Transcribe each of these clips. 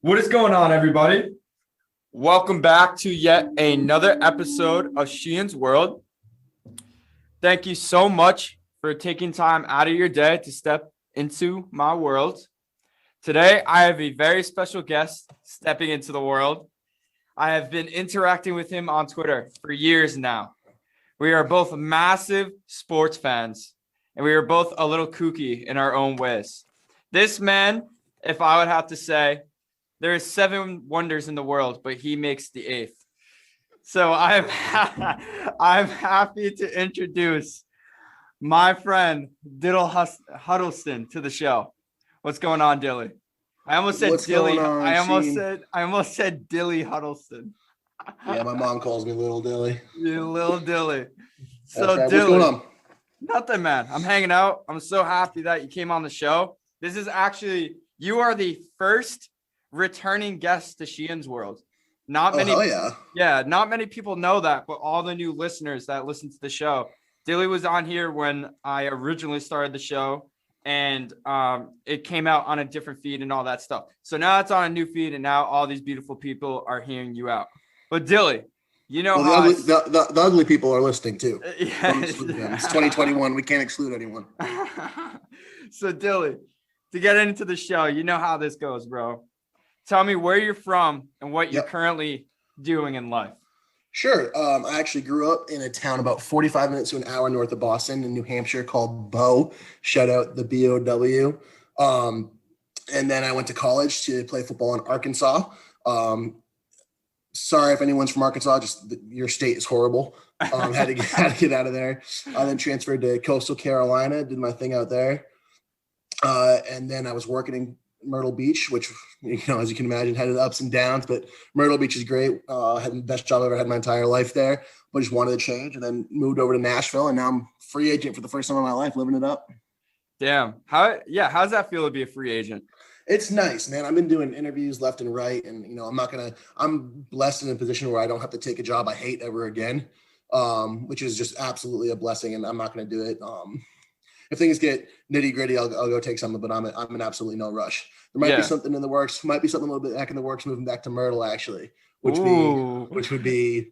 What is going on, everybody? Welcome back to yet another episode of Sheehan's World. Thank you so much for taking time out of your day to step into my world. Today, I have a very special guest stepping into the world. I have been interacting with him on Twitter for years now. We are both massive sports fans, and we are both a little kooky in our own ways. This man, if I would have to say, there are 7 wonders in the world, but he makes the 8th. So I'm happy to introduce my friend Dylan Huddleston to the show. What's going on, Dilly? I almost said Dilly. I almost said Dilly Huddleston. Yeah, my mom calls me Little Dilly. You little Dilly. So right. Dilly, what's going on? Nothing, man. I'm hanging out. I'm so happy that you came on the show. This is actually, you are the first returning guest to Sheehan's World. Not many. Not many people know that, but all the new listeners that listen to the show. Dilly was on here when I originally started the show, and it came out on a different feed and all that stuff. So now it's on a new feed, and now all these beautiful people are hearing you out. But Dilly, you know the ugly people are listening too. Yeah, it's 2021. We can't exclude anyone. So Dilly, to get into the show, you know how this goes, bro. Tell me where you're from and what you're currently doing in life. Sure. I actually grew up in a town about 45 minutes to an hour north of Boston in New Hampshire called Bow. Shout out the BOW. And then I went to college to play football in Arkansas. Sorry if anyone's from Arkansas, just your state is horrible. Had to get out of there. I then transferred to Coastal Carolina, did my thing out there. And then I was working in Myrtle Beach, which, as you can imagine, had its ups and downs, but Myrtle Beach is great. Had the best job I ever had my entire life there, but just wanted to change, and then moved over to Nashville, and now I'm free agent for the first time in my life, living it up. Damn. How's that feel to be a free agent? It's nice, man. I've been doing interviews left and right, and I'm blessed in a position where I don't have to take a job I hate ever again, which is just absolutely a blessing, and I'm not going to do it. If things get nitty gritty, I'll go take something, but I'm in absolutely no rush. There might be something in the works. Might be something a little bit back in the works, moving back to Myrtle, actually, which would be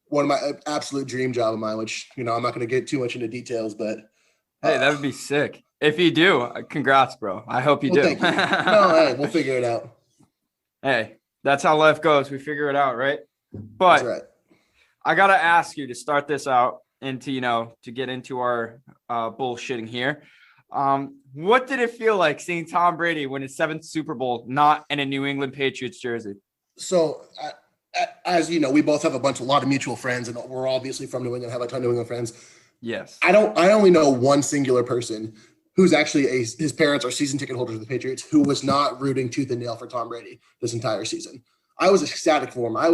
one of my absolute dream job of mine. Which I'm not going to get too much into details, but hey, that would be sick. If you do, congrats, bro. I hope you do. Thank you. No, hey, we'll figure it out. Hey, that's how life goes. We figure it out, right? But that's right. I gotta ask you to start this out. And to get into our bullshitting here. What did it feel like seeing Tom Brady win his 7th Super Bowl, not in a New England Patriots jersey? So, as you know, we both have a lot of mutual friends, and we're obviously from New England, have a ton of New England friends. Yes. I only know one singular person who's actually his parents are season ticket holders of the Patriots, who was not rooting tooth and nail for Tom Brady this entire season. I was ecstatic for him. I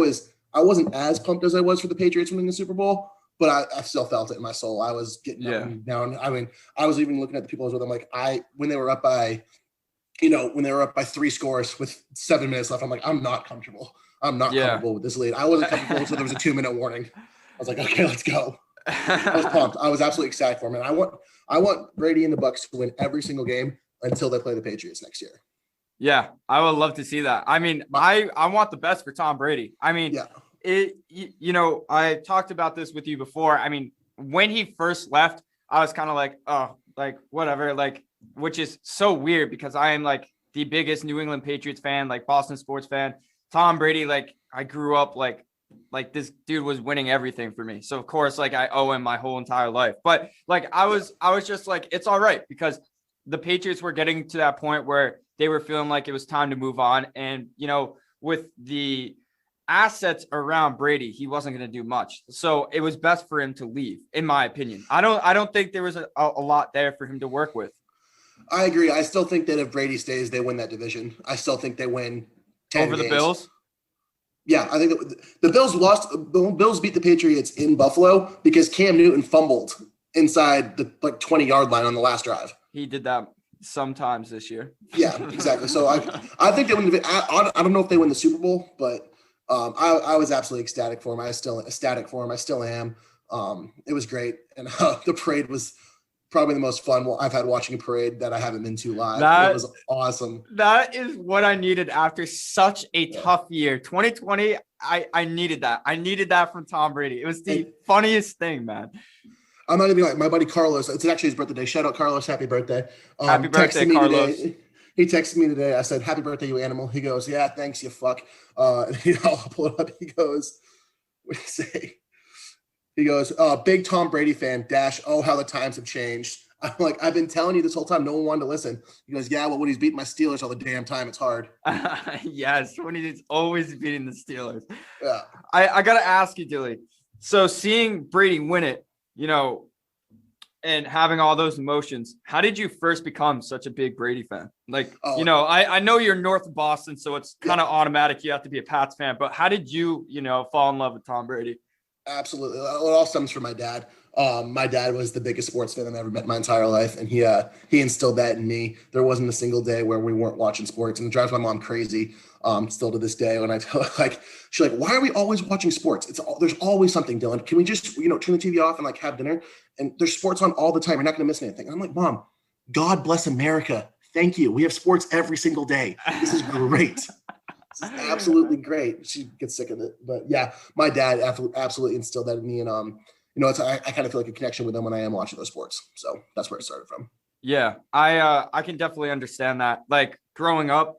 wasn't as pumped as I was for the Patriots winning the Super Bowl, but I still felt it in my soul. I was getting up and down. I mean, I was even looking at the people I was with. I'm like, when they were up by 3 scores with 7 minutes left, I'm like, I'm not comfortable. I'm not comfortable with this lead. I wasn't comfortable until there was a 2-minute warning. I was like, okay, let's go. I was pumped. I was absolutely ecstatic for him. And I want Brady and the Bucs to win every single game until they play the Patriots next year. Yeah, I would love to see that. I mean, I want the best for Tom Brady. I mean, I talked about this with you before. I mean, when he first left, I was kind of like, oh, like whatever, like, which is so weird because I am like the biggest New England Patriots fan, like Boston sports fan. Tom Brady, like I grew up like this dude was winning everything for me. So of course, like I owe him my whole entire life. But like I was just like, it's all right because the Patriots were getting to that point where they were feeling like it was time to move on. And, with the assets around Brady, he wasn't going to do much. So it was best for him to leave, in my opinion. I don't think there was a lot there for him to work with. I agree. I still think that if Brady stays, they win that division. I still think they win 10 over games. The Bills. Yeah, I think the Bills lost. The Bills beat the Patriots in Buffalo because Cam Newton fumbled inside the 20-yard line on the last drive. He did that sometimes this year. Yeah, exactly. So I think they win. I don't know if they win the Super Bowl, but I was absolutely ecstatic for him. I still am. It was great, and the parade was probably the most fun I've had watching a parade that I haven't been to live. It was awesome. That is what I needed after such a tough year. 2020, I needed that. I needed that from Tom Brady. It was the funniest thing, man. I'm not even like my buddy Carlos. It's actually his birthday. Shout out Carlos. Happy birthday. Happy birthday, Carlos. He texted me today. I said, happy birthday, you animal. He goes, yeah, thanks, you fuck. I'll pull it up. He goes, what did he say? He goes, big Tom Brady fan, oh, how the times have changed. I'm like, I've been telling you this whole time, no one wanted to listen. He goes, yeah, well, when he's beating my Steelers all the damn time, it's hard. Yes, when he's always beating the Steelers. Yeah. I got to ask you, Dilly. So seeing Brady win it, and having all those emotions, how did you first become such a big Brady fan? Like, I know you're north of Boston, so it's kind of automatic. You have to be a Pats fan, but how did you, fall in love with Tom Brady? Absolutely. It all stems from my dad. My dad was the biggest sports fan I've ever met in my entire life. And he instilled that in me. There wasn't a single day where we weren't watching sports, and it drives my mom crazy. Still to this day, when I tell her, she's like, why are we always watching sports? There's always something, Dylan. Can we just, turn the TV off and have dinner? And there's sports on all the time. You're not going to miss anything. And I'm like, Mom, God bless America. Thank you. We have sports every single day. This is great. This is absolutely great. She gets sick of it, but yeah, my dad absolutely instilled that in me. And, I kind of feel like a connection with them when I am watching those sports. So that's where it started from. Yeah. I can definitely understand that. Like growing up,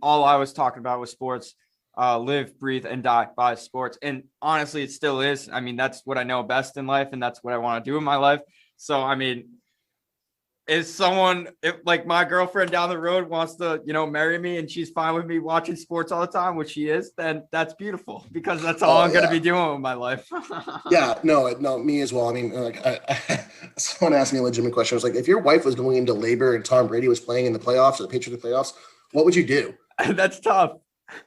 all I was talking about was sports, live, breathe, and die by sports. And honestly, it still is. That's what I know best in life, and that's what I want to do in my life. So, if my girlfriend down the road wants to, marry me and she's fine with me watching sports all the time, which she is, then that's beautiful, because that's all I'm going to be doing with my life. Yeah, no, me as well. Someone asked me a legitimate question. I was like, if your wife was going into labor and Tom Brady was playing in the playoffs or the Patriots playoffs, what would you do? That's tough.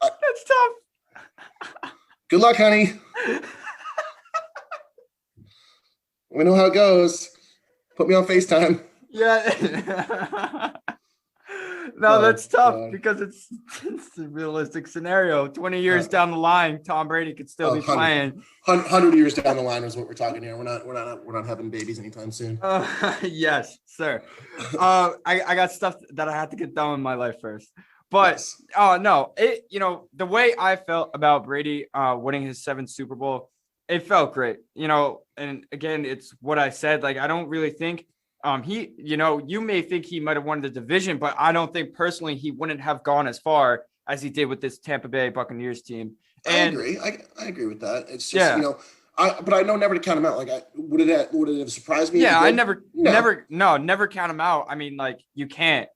That's tough. Good luck, honey. We know how it goes. Put me on FaceTime. Yeah. No, that's tough because it's a realistic scenario. 20 years down the line, Tom Brady could still be playing. 100 years down the line is what we're talking here. We're not having babies anytime soon. Yes, sir. I got stuff that I have to get done in my life first. But no, the way I felt about Brady winning his 7th Super Bowl, it felt great. And again, it's what I said. I don't really think you may think he might have won the division, but I don't think personally he wouldn't have gone as far as he did with this Tampa Bay Buccaneers team. And I agree. I agree with that. It's just, but I know never to count him out. Would it have surprised me? Yeah, I never count him out. You can't.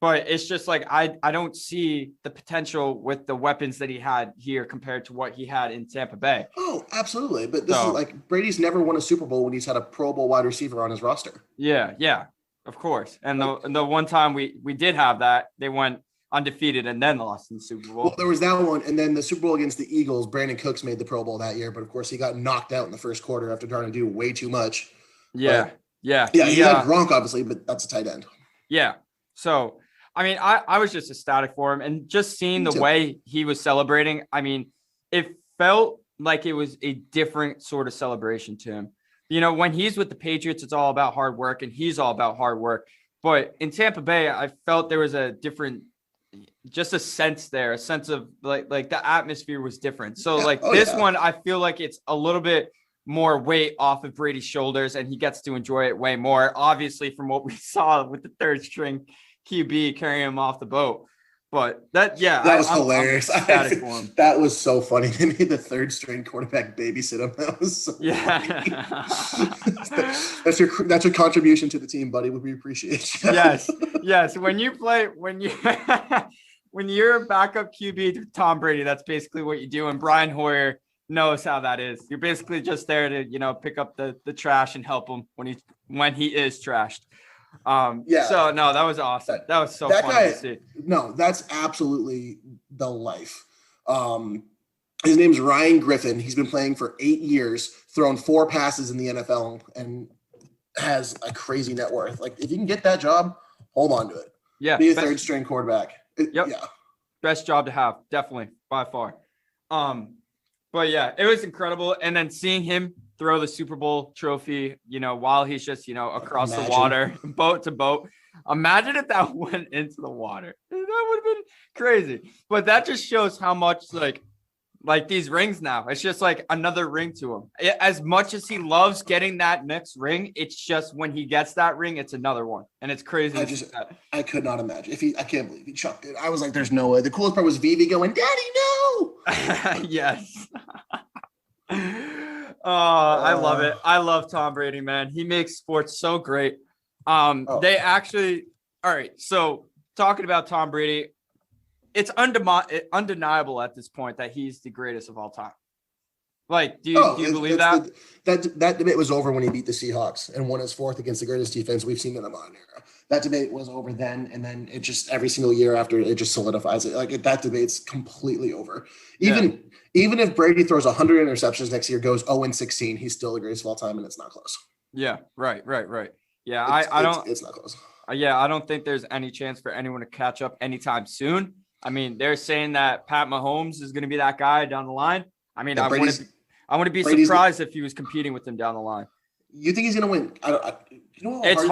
But it's just I don't see the potential with the weapons that he had here compared to what he had in Tampa Bay. Oh, absolutely. But this is Brady's never won a Super Bowl when he's had a Pro Bowl wide receiver on his roster. Yeah, of course. And the one time we did have that, they went undefeated and then lost in the Super Bowl. Well, there was that one, and then the Super Bowl against the Eagles, Brandon Cooks made the Pro Bowl that year, but of course he got knocked out in the first quarter after trying to do way too much. Yeah. He had Gronk, obviously, but that's a tight end. Yeah. So I was just ecstatic for him, and just seeing the way he was celebrating. It felt like it was a different sort of celebration to him. When he's with the Patriots, it's all about hard work, and he's all about hard work. But in Tampa Bay, I felt there was a different, just a sense there, a sense of like the atmosphere was different. So one, I feel like it's a little bit more weight off of Brady's shoulders, and he gets to enjoy it way more. Obviously, from what we saw with the 3rd string QB carrying him off the boat. But that was hilarious. That was so funny. They made the 3rd string quarterback babysit him. That was so funny. That's your contribution to the team, buddy. We appreciate you. Yes. When you're a backup QB to Tom Brady, that's basically what you do. And Brian Hoyer knows how that is. You're basically just there to pick up the trash and help him when he is trashed. So no, that was awesome. That was so fun to see. No, that's absolutely the life. His name's Ryan Griffin. He's been playing for 8 years, thrown 4 passes in the NFL, and has a crazy net worth. If you can get that job, hold on to it. Yeah. Be a 3rd string quarterback. Yep. Yeah. Best job to have, definitely, by far. But yeah, it was incredible. And then seeing him throw the Super Bowl trophy, while he's just, across the water, boat to boat. Imagine if that went into the water. That would have been crazy. But that just shows how much like these rings now. It's just like another ring to him. As much as he loves getting that next ring, it's just when he gets that ring, it's another one. And it's crazy. I could not imagine. I can't believe he chucked it. I was like, there's no way. The coolest part was Vivi going, Daddy, no. Yes. I love it. I love Tom Brady, man. He makes sports so great. They actually, all right. So talking about Tom Brady, it's undeniable at this point that he's the greatest of all time. Like, do you believe that? That debate was over when he beat the Seahawks and won his fourth against the greatest defense we've seen in a modern era. That debate was over then, and then it just every single year after it just solidifies it. Like that debate's completely over. Even if Brady throws 100 interceptions next year, goes 0-16, he's still the greatest of all time, and it's not close. Yeah, right. Yeah, it's not close. Yeah, I don't think there's any chance for anyone to catch up anytime soon. I mean, they're saying that Pat Mahomes is going to be that guy down the line. I mean, I want to be surprised if he was competing with him down the line. You think he's going to win? It's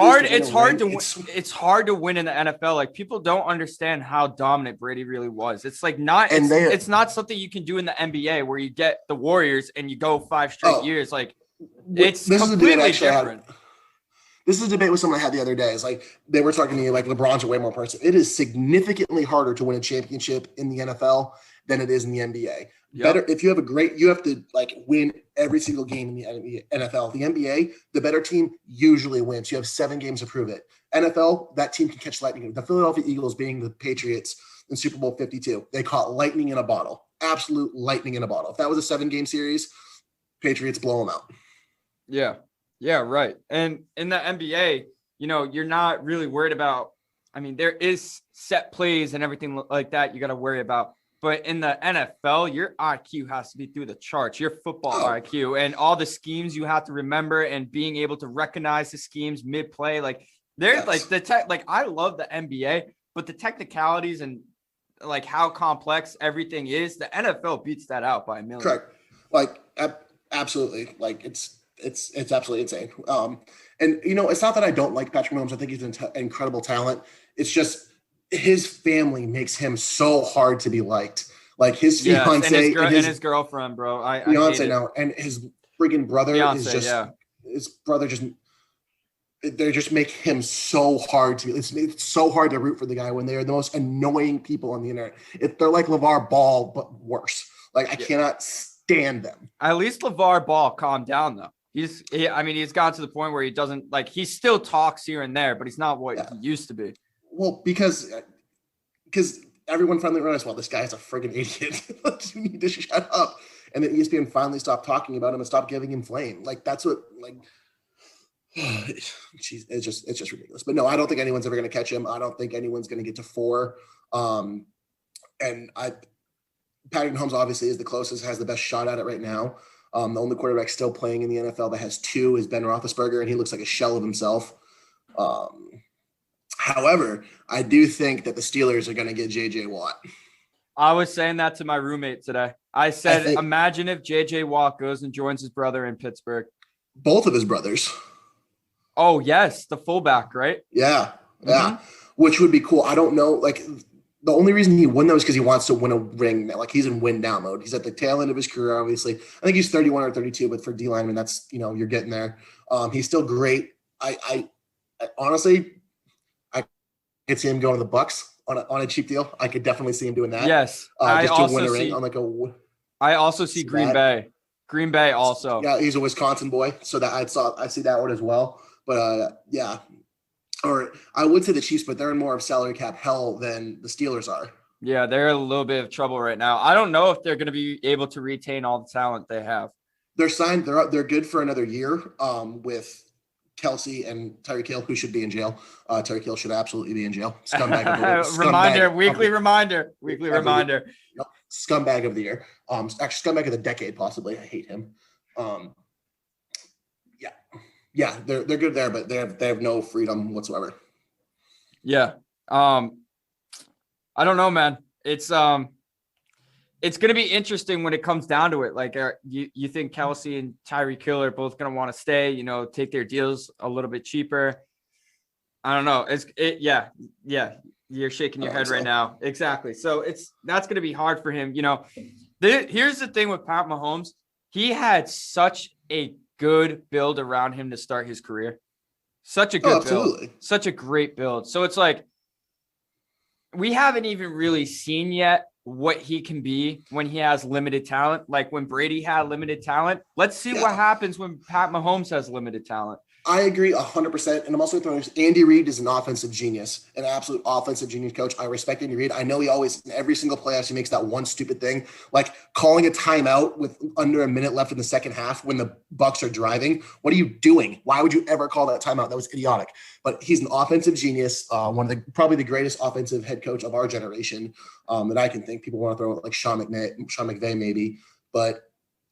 hard to win in the NFL. Like, people don't understand how dominant Brady really was. It's like it's not something you can do in the NBA where you get the Warriors and you go 5 straight years. Like, it's completely different. This is a debate with someone I had the other day. It's like they were talking to me like LeBron's a way more person. It is significantly harder to win a championship in the NFL than it is in the NBA. Yep. Better if you have to like win every single game in the NFL. The NBA, the better team usually wins. You have 7 games to prove it. NFL, that team can catch lightning. The Philadelphia Eagles being the Patriots in Super Bowl 52, they caught lightning in a bottle. Absolute lightning in a bottle. If that was a 7-game series, Patriots blow them out. Yeah. Yeah, right. And in the NBA, you're not really worried about, I mean, there is set plays and everything like that you got to worry about. But in the NFL, your IQ has to be through the charts, your football IQ and all the schemes you have to remember and being able to recognize the schemes mid-play. Like there's like I love the NBA, but the technicalities and like how complex everything is, the NFL beats that out by a million. Correct. Like absolutely. Like it's absolutely insane. And it's not that I don't like Patrick Mahomes. I think he's an incredible talent. It's just his family makes him so hard to be liked. Like his fiance and his girlfriend, bro. Beyonce now, and his friggin' brother is just his brother. They just make him so hard to. It's so hard to root for the guy when they are the most annoying people on the internet. They're like LeVar Ball, but worse. Like I cannot stand them. At least LeVar Ball calmed down though. He's gotten to the point where he doesn't like. He still talks here and there, but he's not what he used to be. Well, because everyone finally realized, well, this guy's a friggin' idiot. You need to shut up. And then ESPN finally stopped talking about him and stopped giving him flame. Like that's what it's just ridiculous. But no, I don't think anyone's ever going to catch him. I don't think anyone's going to get to 4. Patrick Mahomes obviously is the closest, has the best shot at it right now. The only quarterback still playing in the NFL that has 2 is Ben Roethlisberger, and he looks like a shell of himself. However, I do think that the Steelers are going to get J.J. Watt. I was saying that to my roommate today. I said, imagine if J.J. Watt goes and joins his brother in Pittsburgh. Both of his brothers. Oh, yes. The fullback, right? Yeah. Which would be cool. I don't know. Like, the only reason he won that was because he wants to win a ring. Like, he's in win now mode. He's at the tail end of his career, obviously. I think he's 31 or 32, but for D lineman, that's, you're getting there. He's still great. I honestly, I could see him going to the Bucks on a cheap deal. I could definitely see him doing that. Yes. I also see Green Bay. Green Bay also. Yeah, he's a Wisconsin boy, so that I see that one as well. But or I would say the Chiefs, but they're in more of salary cap hell than the Steelers are. Yeah, they're in a little bit of trouble right now. I don't know if they're going to be able to retain all the talent they have. They're signed. They're good for another year. With Kelsey and Tyreek Hill, who should be in jail. Tyreek Hill should absolutely be in jail. Scumbag of the year. Weekly reminder. Yep. Scumbag of the year. Actually, scumbag of the decade, possibly. I hate him. Yeah, they're good there, but they have no freedom whatsoever. Yeah. I don't know, man. It's it's going to be interesting when it comes down to it. Like, you think Kelsey and Tyreek Hill are both going to want to stay, take their deals a little bit cheaper? I don't know. Yeah. You're shaking your head right now. Exactly. So that's going to be hard for him. Here's the thing with Pat Mahomes. He had such a good build around him to start his career. Such a good build. Such a great build. So it's like, we haven't even really seen yet what he can be when he has limited talent. Like when Brady had limited talent. Let's see what happens when Pat Mahomes has limited talent. I agree 100%. And I'm also throwing Andy Reid is an offensive genius, an absolute offensive genius coach. I respect Andy Reid. I know he always, in every single playoffs, he makes that one stupid thing, like calling a timeout with under a minute left in the second half when the Bucs are driving. What are you doing? Why would you ever call that timeout? That was idiotic. But he's an offensive genius, probably the greatest offensive head coach of our generation that I can think. People want to throw it like Sean McVay maybe, but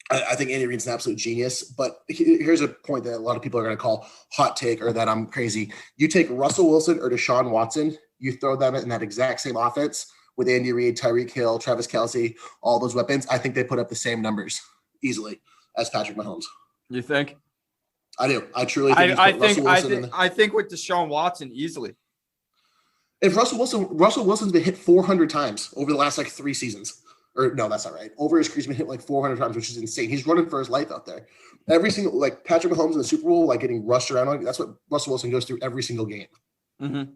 I think Andy Reid's an absolute genius, but here's a point that a lot of people are going to call hot take or that I'm crazy. You take Russell Wilson or Deshaun Watson, you throw them in that exact same offense with Andy Reid, Tyreek Hill, Travis Kelce, all those weapons. I think they put up the same numbers easily as Patrick Mahomes. You think? I do. I truly think. I think with Deshaun Watson easily. If Russell Wilson's been hit 400 times over the last 3 seasons. Or no, that's not right. Over his career, he's been hit 400 times, which is insane. He's running for his life out there. Every single, Patrick Mahomes in the Super Bowl, getting rushed around. That's what Russell Wilson goes through every single game. Mm-hmm.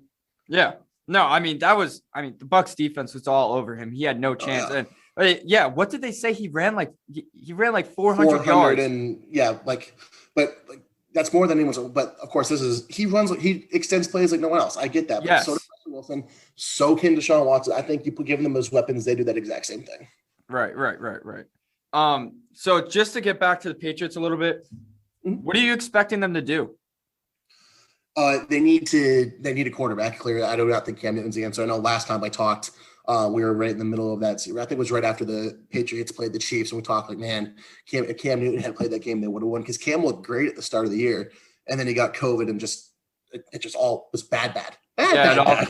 Yeah. No, the Bucs defense was all over him. He had no chance. And what did they say? He ran like 400 yards. And but that's more than anyone's. But of course, he extends plays like no one else. I get that. But yes. So does Russell Wilson. So can Deshaun Watson. I think you put giving them those weapons, they do that exact same thing. Right. So just to get back to the Patriots a little bit, what are you expecting them to do? They need a quarterback. Clearly, I do not think Cam Newton's the answer. I know last time I talked, we were right in the middle of that series. I think it was right after the Patriots played the Chiefs, and we talked if Cam Newton had played that game, they would have won because Cam looked great at the start of the year, and then he got COVID and it just all was bad.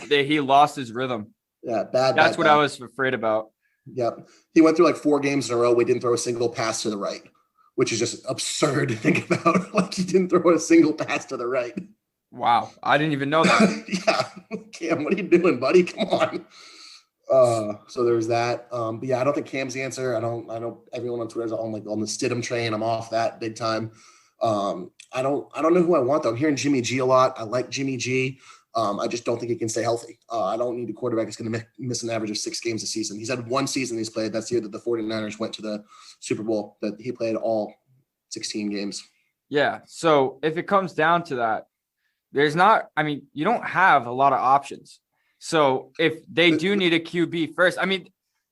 He lost his rhythm. Yeah, bad. That's what I was afraid about. Yep. He went through 4 games in a row. We didn't throw a single pass to the right, which is just absurd to think about. He didn't throw a single pass to the right. Wow. I didn't even know that. Yeah. Cam, what are you doing, buddy? Come on. So there's that. But I don't think Cam's the answer. I know everyone on Twitter is on the Stidham train. I'm off that big time. I don't know who I want though. I'm hearing Jimmy G a lot. I like Jimmy G. I just don't think he can stay healthy. I don't need a quarterback that's going to miss an average of 6 games a season. He's had 1 season he's played. That's the year that the 49ers went to the Super Bowl, that he played all 16 games. Yeah. So if it comes down to that, you don't have a lot of options. So if they do need a QB first,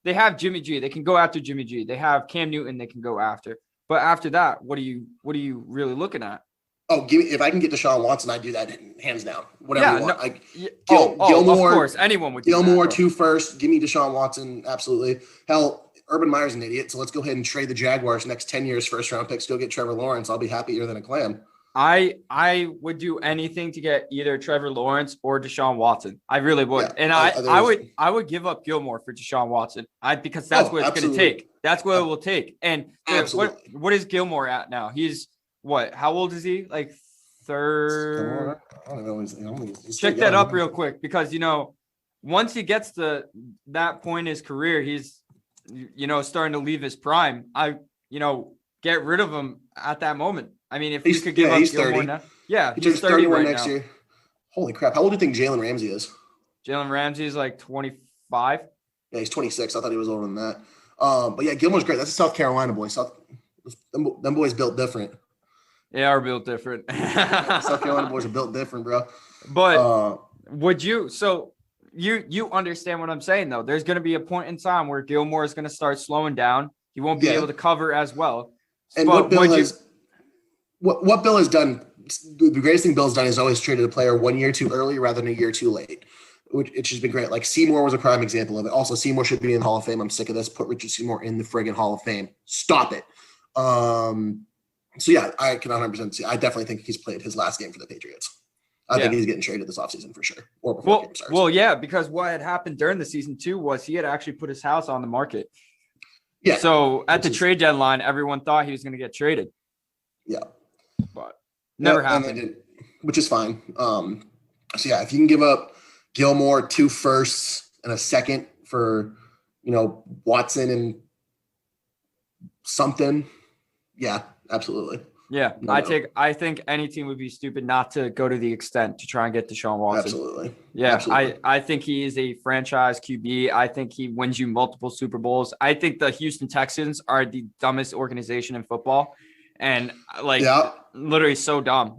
they have Jimmy G. They can go after Jimmy G. They have Cam Newton they can go after. But after that, what are you really looking at? Oh, if I can get Deshaun Watson, I do that hands down. Whatever you want. Gilmore, of course, anyone would do Gilmore, that. 2 first. Give me Deshaun Watson, absolutely. Hell, Urban Meyer's an idiot, so let's go ahead and trade the Jaguars next 10 years first-round picks. Go get Trevor Lawrence. I'll be happier than a clam. I would do anything to get either Trevor Lawrence or Deshaun Watson. I really would. Yeah, and I would give up Gilmore for Deshaun Watson. Because that's what it's going to take. That's what it will take. And what is Gilmore at now? He's what? How old is he? Third. I don't know. He's check that up real quick because once he gets to that point in his career, he's starting to leave his prime. Get rid of him at that moment. If you could give up Gilmore 30. now. Yeah, he's 31 next year. Holy crap. How old do you think Jalen Ramsey is? Jalen Ramsey is 25. Yeah, he's 26. I thought he was older than that. But yeah, Gilmore's great. That's a South Carolina boy. Them boys built different. They are built different. South Carolina boys are built different, bro. But would you? So you understand what I'm saying, though. There's going to be a point in time where Gilmore is going to start slowing down. He won't be able to cover as well. And what Bill has done, the greatest thing Bill's done is always traded a player 1 year too early rather than a year too late, which has been great. Seymour was a prime example of it. Also, Seymour should be in the Hall of Fame. I'm sick of this. Put Richard Seymour in the friggin' Hall of Fame. Stop it. So yeah, I can 100% see. I definitely think he's played his last game for the Patriots. I think he's getting traded this offseason for sure, or before the game starts. Well, yeah, because what had happened during the season too was he had actually put his house on the market. Yeah. So at the trade deadline, everyone thought he was going to get traded. Yeah. But never happened. And they didn't, which is fine. So yeah, if you can give up Gilmore, 2 firsts and a second for, Watson and something. Yeah, absolutely. Yeah, I think any team would be stupid not to go to the extent to try and get Deshaun Watson. Absolutely. Yeah, Absolutely. I think he is a franchise QB. I think he wins you multiple Super Bowls. I think the Houston Texans are the dumbest organization in football. And literally so dumb.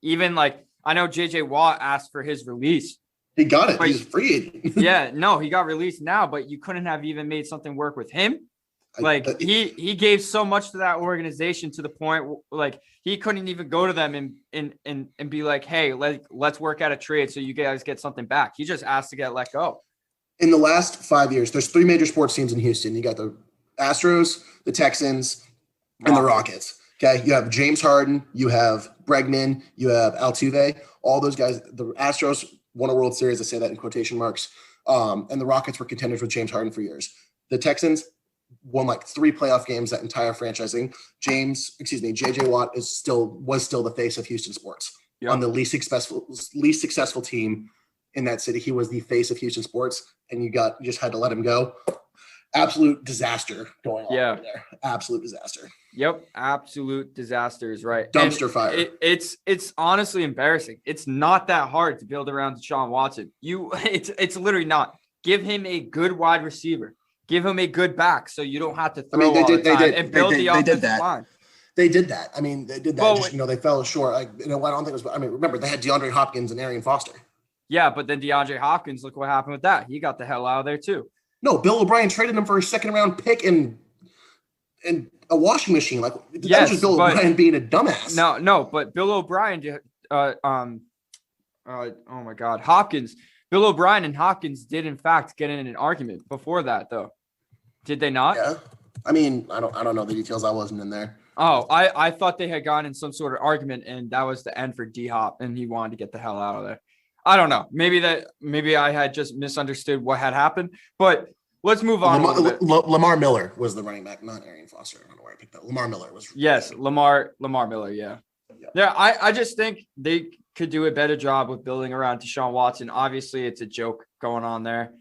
Even I know JJ Watt asked for his release. He got it. He's free. Yeah, no, he got released now, but you couldn't have even made something work with him. He gave so much to that organization to the point he couldn't even go to them and be like, hey, let's work out a trade so you guys get something back. He just asked to get let go. In the last 5 years, there's 3 major sports teams in Houston. You got the Astros, the Texans, and the Rockets. Okay, you have James Harden, you have Bregman, you have Altuve. All those guys. The Astros won a World Series. I say that in quotation marks. And the Rockets were contenders with James Harden for years. The Texans won 3 playoff games that entire franchising. JJ Watt was still the face of Houston sports. Yep. On the least successful team in that city. He was the face of Houston sports, and you just had to let him go. Absolute disaster going on over there. Absolute disaster. Yep, absolute disaster is right. Dumpster fire. It's honestly embarrassing. It's not that hard to build around Deshaun Watson. It's literally not. Give him a good wide receiver. Give him a good back so you don't have to throw all the time and build the offensive line. They did that. I mean, they did that. Well, they fell short. I don't think it was. I mean, remember they had DeAndre Hopkins and Arian Foster. Yeah, but then DeAndre Hopkins, look what happened with that. He got the hell out of there too. No, Bill O'Brien traded him for a 2nd-round pick and a washing machine. That was just Bill O'Brien being a dumbass. No, but Bill O'Brien, oh my God, Hopkins. Bill O'Brien and Hopkins did in fact get in an argument before that, though. Did they not? Yeah. I mean, I don't know the details. I wasn't in there. Oh, I thought they had gone in some sort of argument, and that was the end for D-Hop, and he wanted to get the hell out of there. I don't know. Maybe I had just misunderstood what had happened, but let's move on. Lamar Miller was the running back, not Arian Foster. I don't know where I picked that. Lamar Miller was. Yes, Lamar Miller. Yeah. I just think they could do a better job with building around Deshaun Watson. Obviously, it's a joke going on there.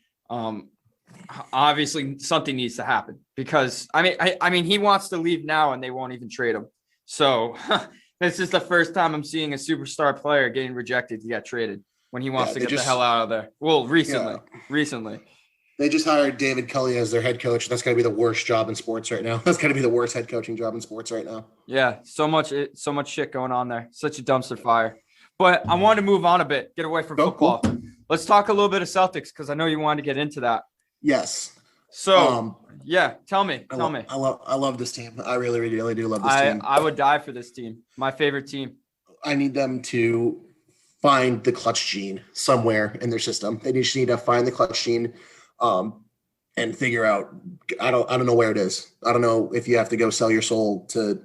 Obviously, something needs to happen because I mean, he wants to leave now, and they won't even trade him. So this is the first time I'm seeing a superstar player getting rejected to get traded when he wants to get the hell out of there. Well, recently. They just hired David Culley as their head coach. That's got to be the worst job in sports right now. That's got to be the worst head coaching job in sports right now. Yeah, so much shit going on there. Such a dumpster fire. But I want to move on a bit, get away from football. Cool. Let's talk a little bit of Celtics because I know you wanted to get into that. Yes. So, tell me. I love this team. I really, really, really do love this team. I would die for this team. My favorite team. I need them to find the clutch gene somewhere in their system. They just need to find the clutch gene and figure out. I don't know where it is. I don't know if you have to go sell your soul to,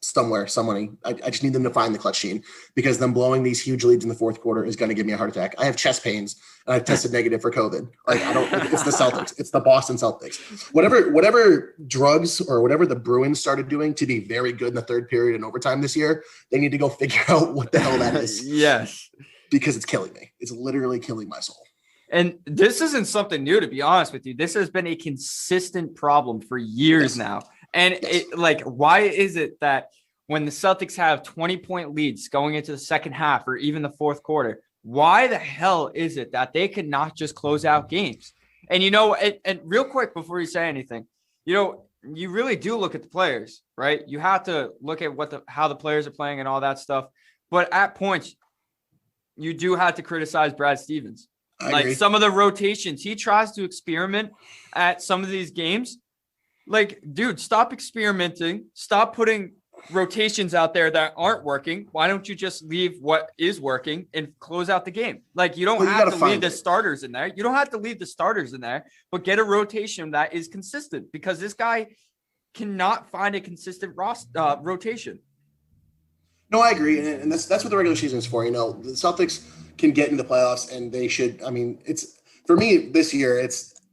somebody. I just need them to find the clutch gene because them blowing these huge leads in the fourth quarter is going to give me a heart attack. I have chest pains and I've tested negative for COVID. It's the Celtics. It's the Boston Celtics. Whatever drugs or whatever the Bruins started doing to be very good in the third period and overtime this year, they need to go figure out what the hell that is. Yes. Because it's killing me. It's literally killing my soul. And this isn't something new, to be honest with you. This has been a consistent problem for years now. And why is it that when the Celtics have 20-point leads going into the second half or even the fourth quarter, why the hell is it that they could not just close out games? And, and real quick before you say anything, you really do look at the players, right? You have to look at how the players are playing and all that stuff. But at points, you do have to criticize Brad Stevens. Some of the rotations, he tries to experiment at some of these games. Dude, stop experimenting. Stop putting rotations out there that aren't working. Why don't you just leave what is working and close out the game? You don't have to leave the starters in there. You don't have to leave the starters in there, but get a rotation that is consistent because this guy cannot find a consistent rotation. No, I agree. And that's what the regular season is for. The Celtics can get into the playoffs and they should. I mean, it's for me this year,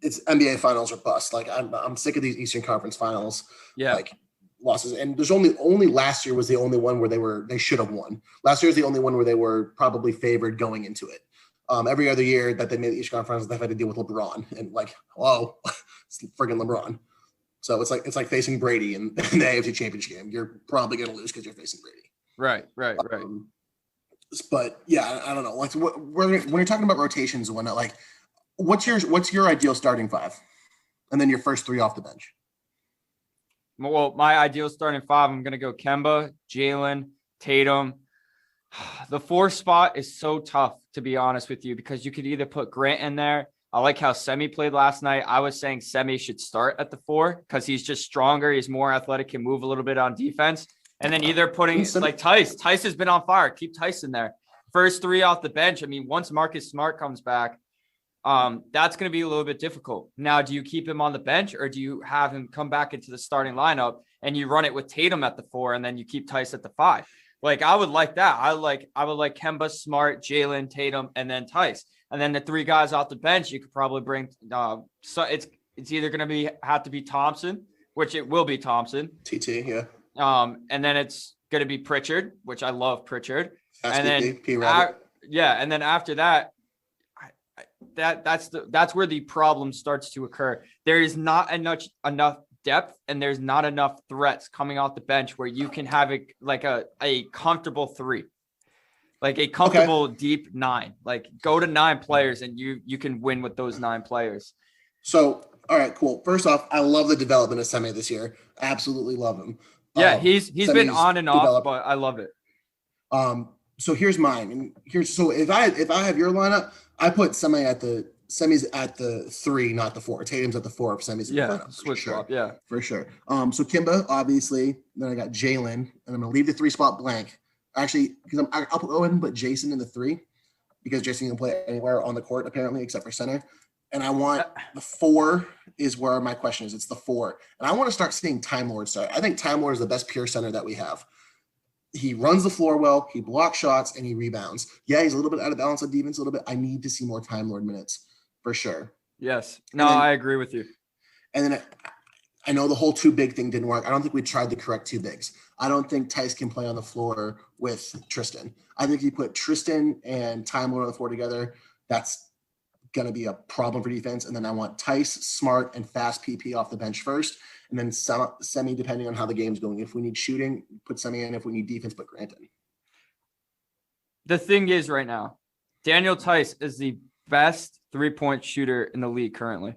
it's NBA finals or bust. Like I'm sick of these Eastern Conference finals. Yeah. Like losses. And there's only last year was the only one where they should have won. Last year was the only one where they were probably favored going into it. Every other year that they made the Eastern Conference, they've had to deal with LeBron and like, hello, it's friggin' LeBron. So it's like facing Brady in the AFC Championship game. You're probably going to lose because you're facing Brady. Right. But yeah, I don't know. Like when you're talking about rotations and whatnot, like what's your ideal starting five, and then your first three off the bench? Well, my ideal starting five, I'm going to go Kemba, Jalen, Tatum. The 4 spot is so tough, to be honest with you, because you could either put Grant in there. I like how Semi played last night. I was saying Semi should start at the 4 because he's just stronger. He's more athletic, can move a little bit on defense. And then either putting like Tice. Tice has been on fire. Keep Tice in there. First 3 off the bench. I mean, once Marcus Smart comes back, that's going to be a little bit difficult. Now, do you keep him on the bench or do you have him come back into the starting lineup and you run it with Tatum at the 4 and then you keep Tice at the 5? Like, I would like that. I would like Kemba, Smart, Jalen, Tatum, and then Tice. And then the 3 guys off the bench, you could probably bring. So it's either going to have to be Thompson, which it will be Thompson. TT, yeah. And then it's going to be Pritchard, which I love Pritchard. And then and then after that, that's where the problem starts to occur. There is not enough depth and there's not enough threats coming off the bench where you can have a comfortable 3, like a comfortable deep 9. Like go to 9 players and you can win with those 9 players. So all right, cool. First off, I love the development of Semi this year. Absolutely love him. Yeah, he's been on and off, but I love it. So here's mine. And so if I have your lineup, I put Semi's at the 3, not the 4. Tatum's at the 4 if Semi's in the lineup. Switch swap, yeah. For sure. So Kimba, obviously. Then I got Jalen, and I'm gonna leave the 3 spot blank. Actually, because I'll go ahead and put Jason in the 3 because Jason can play anywhere on the court apparently except for center. And I want the 4 is where my question is. It's the 4. And I want to start seeing Time Lord start. I think Time Lord is the best pure center that we have. He runs the floor well, he blocks shots, and he rebounds. Yeah, he's a little bit out of balance on defense a little bit. I need to see more Time Lord minutes for sure. Yes. No, I agree with you. And then I know the whole 2 big thing didn't work. I don't think we tried the correct 2 bigs. I don't think Tice can play on the floor with Tristan. I think if you put Tristan and Time Lord on the floor together, that's going to be a problem for defense. And then I want Tice, Smart, and fast PP off the bench first. And then Semi, depending on how the game's going. If we need shooting, put Semi in. If we need defense, put Grant in. The thing is right now, Daniel Tice is the best 3-point shooter in the league currently.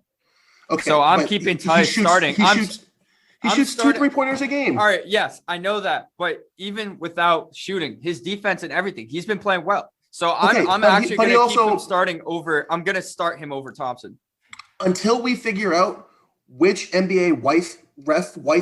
Okay. So I'm keeping Tice starting. He shoots 2 3-pointers a game. All right. Yes, I know that. But even without shooting, his defense and everything, he's been playing well. So I'm actually going to keep him starting over. I'm going to start him over Thompson. Until we figure out which NBA wife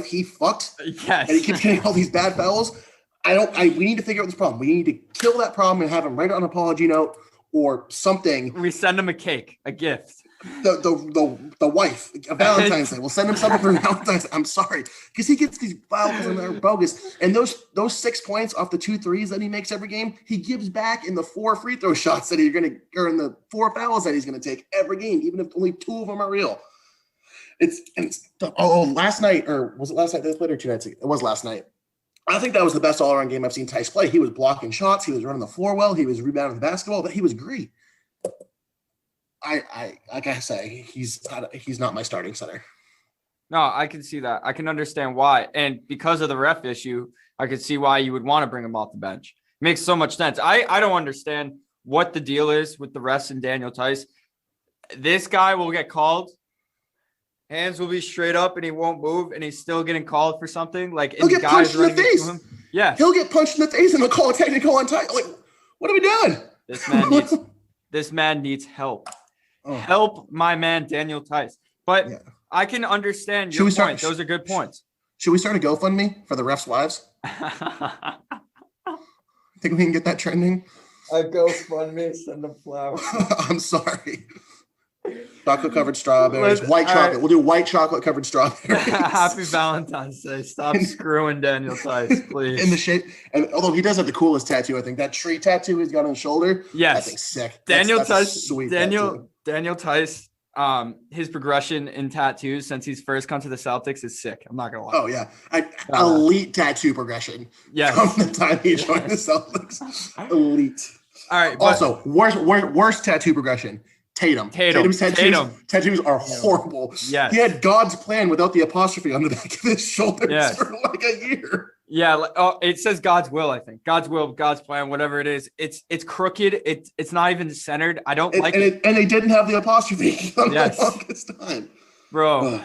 he fucked. Yes. And he keeps getting all these bad fouls. We need to figure out this problem. We need to kill that problem and have him write an apology note or something. We send him a cake, a gift. The wife, a Valentine's Day. We'll send him something for Valentine's Day. I'm sorry. Because he gets these fouls and they're bogus. And those 6 points off the 2 threes that he makes every game, he gives back in the 4 free throw shots that in the 4 fouls that he's going to take every game, even if only 2 of them are real. Last night, or was it last night they played or 2 nights ago? It was last night. I think that was the best all-around game I've seen Tice play. He was blocking shots. He was running the floor well. He was rebounding the basketball. But he was great. I like I say, he's not my starting center. No, I can see that. I can understand why. And because of the ref issue, I could see why you would want to bring him off the bench. Makes so much sense. I don't understand what the deal is with the refs and Daniel Tice. This guy will get called. Hands will be straight up and he won't move and he's still getting called for something. Like he'll get punched in the face. Yeah. He'll get punched in the face and they'll call a technical on Tice. Like, what are we doing? This man needs help. Oh. Help my man Daniel Tice. But yeah. I can understand your point. Those are good points. Should we start a GoFundMe for the refs' wives? Think we can get that trending? A GoFundMe, send them flowers. I'm sorry. Chocolate covered strawberries, white chocolate. Right. We'll do white chocolate covered strawberries. Happy Valentine's Day. Stop screwing Daniel Tice, please. In the shape, and although he does have the coolest tattoo, I think that tree tattoo he's got on his shoulder. Yes, I think sick. Daniel Tice. Sweet. Daniel Tice. his progression in tattoos since he's first come to the Celtics is sick. I'm not gonna lie. Oh yeah, elite tattoo progression. Yes. From the time he joined the Celtics, elite. All right. Also, worst tattoo progression. Tatum's tattoos are horrible. Yes. He had God's plan without the apostrophe on the back of his shoulders for like a year. Yeah, it says God's will, I think. God's will, God's plan, whatever it is. It's crooked. It's not even centered. I don't like it. And they didn't have the apostrophe on the longest time. Bro.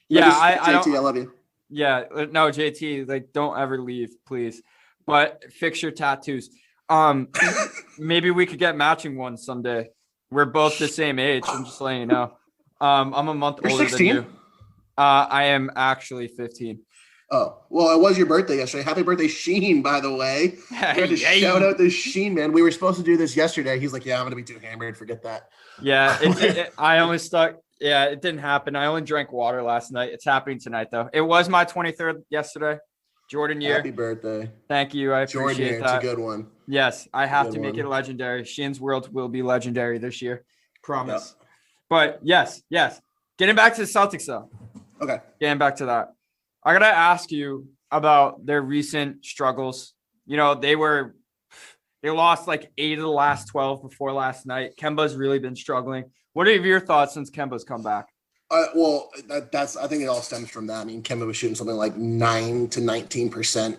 Yeah, JT, I love you. Yeah, no, JT, like don't ever leave, please. But fix your tattoos. Maybe we could get matching ones someday. We're both the same age. I'm just letting you know. I'm a month older 16? than you. I am actually 15. Oh, well, it was your birthday yesterday. Happy birthday, Sheehan, by the way. Shout out to Sheehan, man. We were supposed to do this yesterday. He's like, yeah, I'm going to be too hammered. Forget that. Yeah, I only stuck. Yeah, it didn't happen. I only drank water last night. It's happening tonight, though. It was my 23rd yesterday. Jordan year. Happy birthday. Thank you. I Jordan appreciate year. that. It's a good one. Yes, I have to make it legendary. Sheehan's World will be legendary this year. Promise. Yep. But yes. Getting back to the Celtics, though. Okay. Getting back to that. I got to ask you about their recent struggles. You know, they lost like 8 of the last 12 before last night. Kemba's really been struggling. What are your thoughts since Kemba's come back? Well, I think it all stems from that. I mean, Kemba was shooting something like 9 to 19%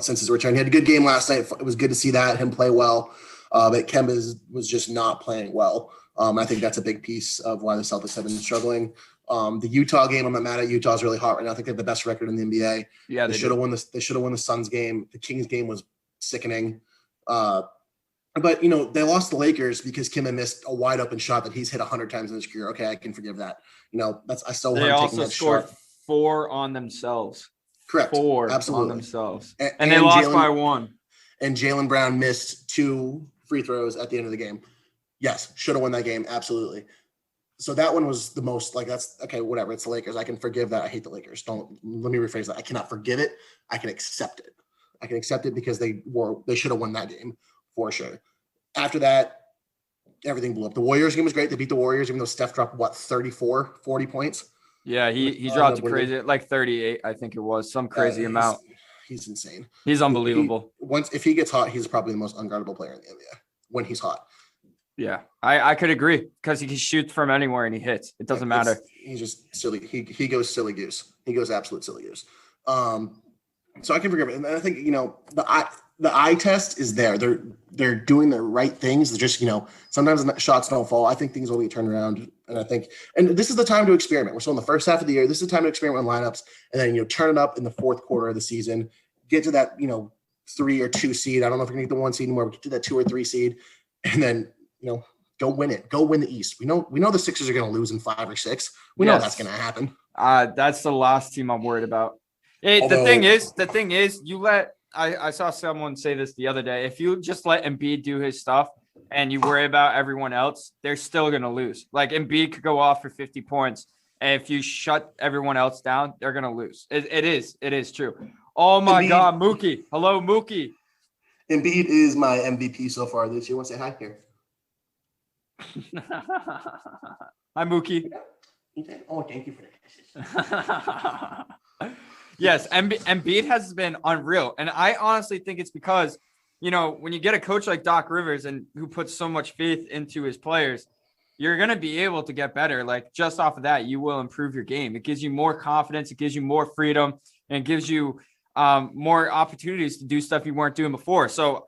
since his return. He had a good game last night. It was good to see him play well. But Kemba was just not playing well. I think that's a big piece of why the Celtics have been struggling. The Utah game, I'm not mad at. Utah's really hot right now. I think they have the best record in the NBA. Yeah, they should have won this. They should have won the Suns game. The Kings game was sickening. But they lost the Lakers because Kemba missed a wide open shot that he's hit 100 times in his career. Okay, I can forgive that. I still want him taking that shot. They also scored 4 on themselves. Correct. 4 absolutely. On themselves, and they lost by 1. And Jaylen Brown missed 2 free throws at the end of the game. Yes, should have won that game. Absolutely. So that one was the most that's okay, whatever. It's the Lakers. I can forgive that. I hate the Lakers. Let me rephrase that. I cannot forgive it. I can accept it. I can accept it because they should have won that game for sure. After that, everything blew up. The Warriors game was great. They beat the Warriors, even though Steph dropped 40 points. Yeah, he dropped crazy, like 38, I think it was, some crazy amount. He's insane. He's unbelievable. If he gets hot, he's probably the most unguardable player in the NBA when he's hot. Yeah, I could agree because he can shoot from anywhere and he hits. It doesn't matter. He's just silly. He goes silly goose. He goes absolute silly goose. So I can forgive it. And I think, the eye test is there. They're doing the right things. They're just, sometimes the shots don't fall. I think things will be turned around. And this is the time to experiment. We're still in the first half of the year. This is the time to experiment with lineups and then, turn it up in the fourth quarter of the season, get to that, 3 or 2 seed. I don't know if we're going to get the 1 seed anymore, but get to that 2 or 3 seed and then, go win it. Go win the East. We know the Sixers are going to lose in 5 or 6. We know that's going to happen. That's the last team I'm worried about. The thing is, you let. I saw someone say this the other day. If you just let Embiid do his stuff and you worry about everyone else, they're still going to lose. Like Embiid could go off for 50 points, and if you shut everyone else down, they're going to lose. It is true. Oh my God, Mookie! Hello, Mookie. Embiid is my MVP so far this year. Want to say hi here? Hi, Mookie. Oh, thank you for the kisses. Yes, Embiid has been unreal. And I honestly think it's because, when you get a coach like Doc Rivers and who puts so much faith into his players, you're going to be able to get better. Like just off of that, you will improve your game. It gives you more confidence. It gives you more freedom and it gives you more opportunities to do stuff you weren't doing before. So,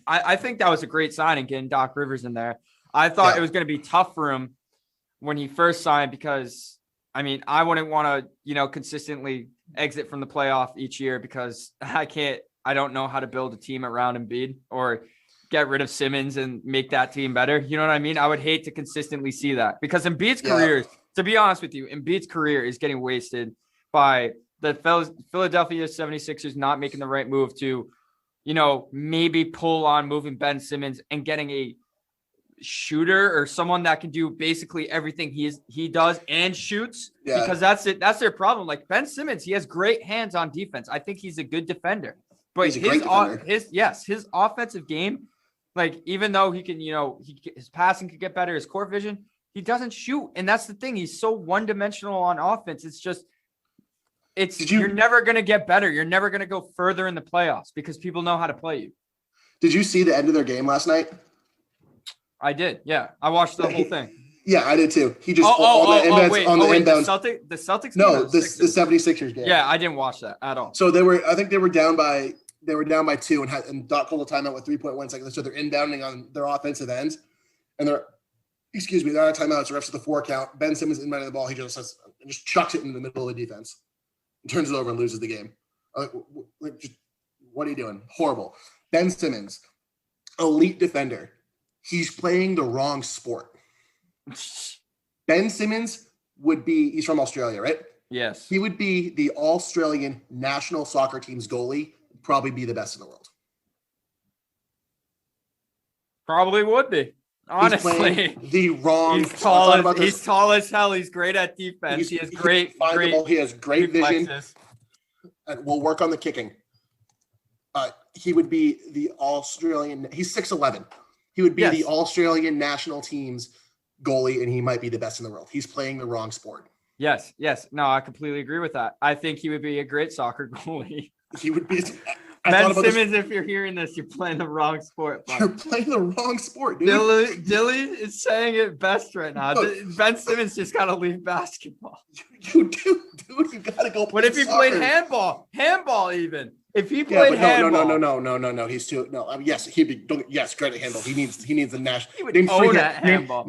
I think that was a great signing getting Doc Rivers in there. I thought it was going to be tough for him when he first signed because, I wouldn't want to, consistently exit from the playoff each year because I don't know how to build a team around Embiid or get rid of Simmons and make that team better. You know what I mean? I would hate to consistently see that because Embiid's career, to be honest with you, Embiid's career is getting wasted by the Philadelphia 76ers not making the right move to, maybe pull on moving Ben Simmons and getting a shooter or someone that can do basically everything he does and shoots because that's their problem. Like Ben Simmons, he has great hands on defense. I think he's a good defender, but his offensive game, like even though he can, his passing could get better, his court vision, He doesn't shoot. And that's the thing. He's so one-dimensional on offense. It's just, you're never going to get better. You're never going to go further in the playoffs because people know how to play you. Did you see the end of their game last night? I did. Yeah. I watched the whole thing. Yeah, I did too. He just the Celtics. No, the 76ers game. Yeah, I didn't watch that at all. So I think they were down by 2 and Doc called a timeout with 3.1 seconds. So they're inbounding on their offensive ends, and they're out of timeouts. The refs at the 4 count. Ben Simmons inbounding the ball. He just chucks it in the middle of the defense, and turns it over and loses the game. What are you doing? Horrible. Ben Simmons, elite defender. He's playing the wrong sport. Ben Simmons he's from Australia, right? Yes. He would be the Australian national soccer team's goalie, probably be the best in the world. Probably would be. Honestly, the wrong. He's tall as hell. He's great at defense. He has great vision. And we'll work on the kicking. He would be the Australian. He's 6'11". He would be the Australian national team's goalie, and he might be the best in the world. He's playing the wrong sport. Yes. No, I completely agree with that. I think he would be a great soccer goalie. He would be. Ben Simmons, if you're hearing this, you're playing the wrong sport. You're playing the wrong sport, dude. Dilly is saying it best right now. Ben Simmons just got to leave basketball. You do, dude. You got to go play What if he played handball? Handball even. If he played handball. No. He's too. No, I mean, yes, he'd be. Yes, great at handball. He needs the national. He would own at handball.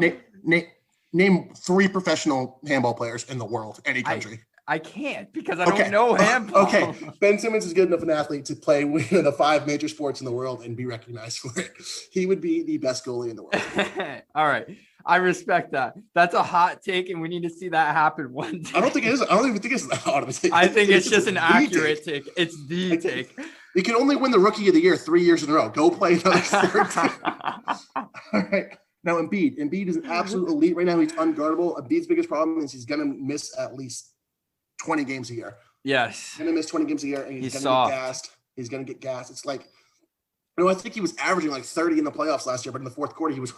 Name 3 professional handball players in the world, any country. I can't because I don't know handball. Okay, Ben Simmons is good enough an athlete to play one of the 5 major sports in the world and be recognized for it. He would be the best goalie in the world. All right, I respect that. That's a hot take, and we need to see that happen one day. I don't think it is. I don't even think it's that hot of a take. I think it's just an accurate take. It's the take. You can only win the Rookie of the Year 3 years in a row. Go play another sport. All right. Now, Embiid is an absolute elite right now. He's unguardable. Embiid's biggest problem is he's going to miss at least 20 games a year. Yes. He's going to miss 20 games a year, and he's going to get gassed. He's going to get gassed. It's like, I think he was averaging like 30 in the playoffs last year, but in the fourth quarter, he was.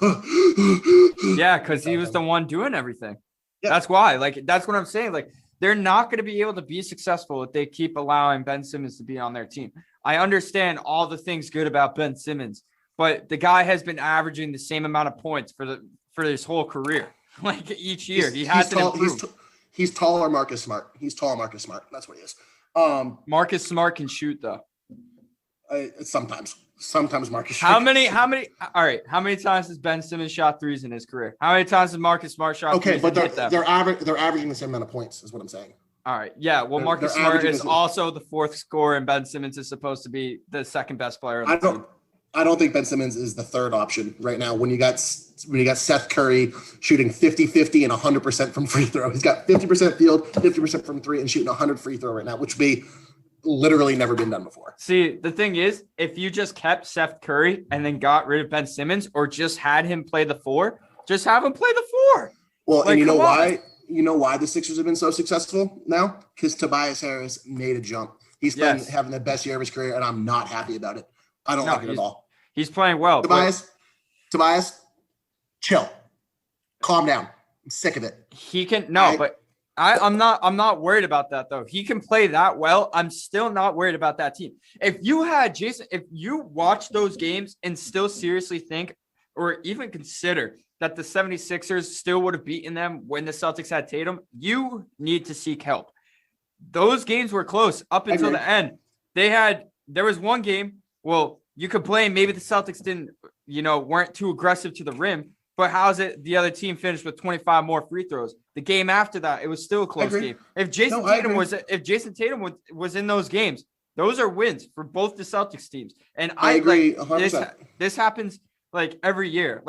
Yeah, because he was the one doing everything. Yeah. That's why. That's what I'm saying. They're not going to be able to be successful if they keep allowing Ben Simmons to be on their team. I understand all the things good about Ben Simmons, but the guy has been averaging the same amount of points for his whole career. Each year, he has to improve. He's taller Marcus Smart. That's what he is. Marcus Smart can shoot though. Sometimes Marcus. How many? All right. How many times has Ben Simmons shot threes in his career? How many times has Marcus Smart shot threes? Okay, but they're averaging the same amount of points, is what I'm saying. All right. Yeah. Well, Marcus Smart is also the 4th scorer, and Ben Simmons is supposed to be the 2nd best player on the team. I don't think Ben Simmons is the 3rd option right now when you got Seth Curry shooting 50-50 and 100% from free throw. He's got 50% field, 50% from 3, and shooting 100 free throw right now, which would be literally never been done before. See, the thing is, if you just kept Seth Curry and then got rid of Ben Simmons or just had him play the 4, just have him play the 4. Well, and you know why? You know why the Sixers have been so successful now? Because Tobias Harris made a jump. He's been having the best year of his career, and I'm not happy about it. I don't like it at all. He's playing well. Tobias, chill. Calm down. I'm sick of it. He can but I'm not worried about that though. He can play that well. I'm still not worried about that team. If you watch those games and still seriously think or even consider that the 76ers still would have beaten them when the Celtics had Tatum, you need to seek help. Those games were close up until the end. There was one game, you could blame maybe the Celtics weren't too aggressive to the rim, but how's it the other team finished with 25 more free throws? The game after that, it was still a close game. If Jason Tatum was in those games, those are wins for both the Celtics teams. And I agree 100%. This happens every year.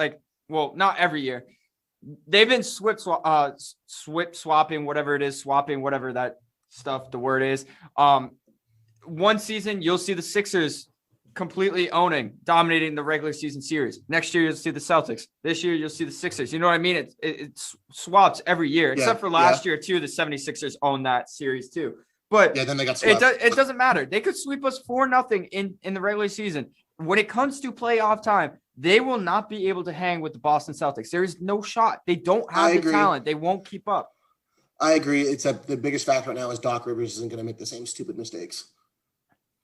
Not every year. They've been swapping whatever that stuff the word is. One season you'll see the Sixers completely dominating the regular season series. Next year, you'll see the Celtics. This year, you'll see the Sixers. You know what I mean? It swaps every year, except for last year, too. The 76ers own that series, too. But then they got swept. It doesn't matter. They could sweep us 4-0 in the regular season. When it comes to playoff time, they will not be able to hang with the Boston Celtics. There is no shot. They don't have the talent. They won't keep up. I agree. Except the biggest factor right now is Doc Rivers isn't going to make the same stupid mistakes.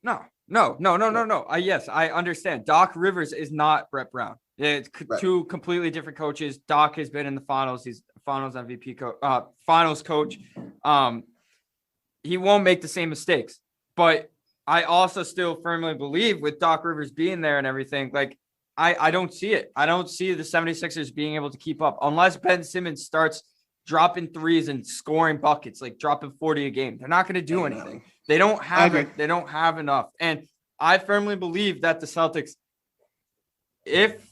No. Yes, I understand. Doc Rivers is not Brett Brown. It's two completely different coaches. Doc has been in the finals. He's finals MVP finals coach. He won't make the same mistakes, but I also still firmly believe with Doc Rivers being there and everything, like I don't see it. I don't see the 76ers being able to keep up unless Ben Simmons starts dropping threes and scoring buckets, like dropping 40 a game. They're not going to do anything. They don't have it. They don't have enough. And I firmly believe that the Celtics, if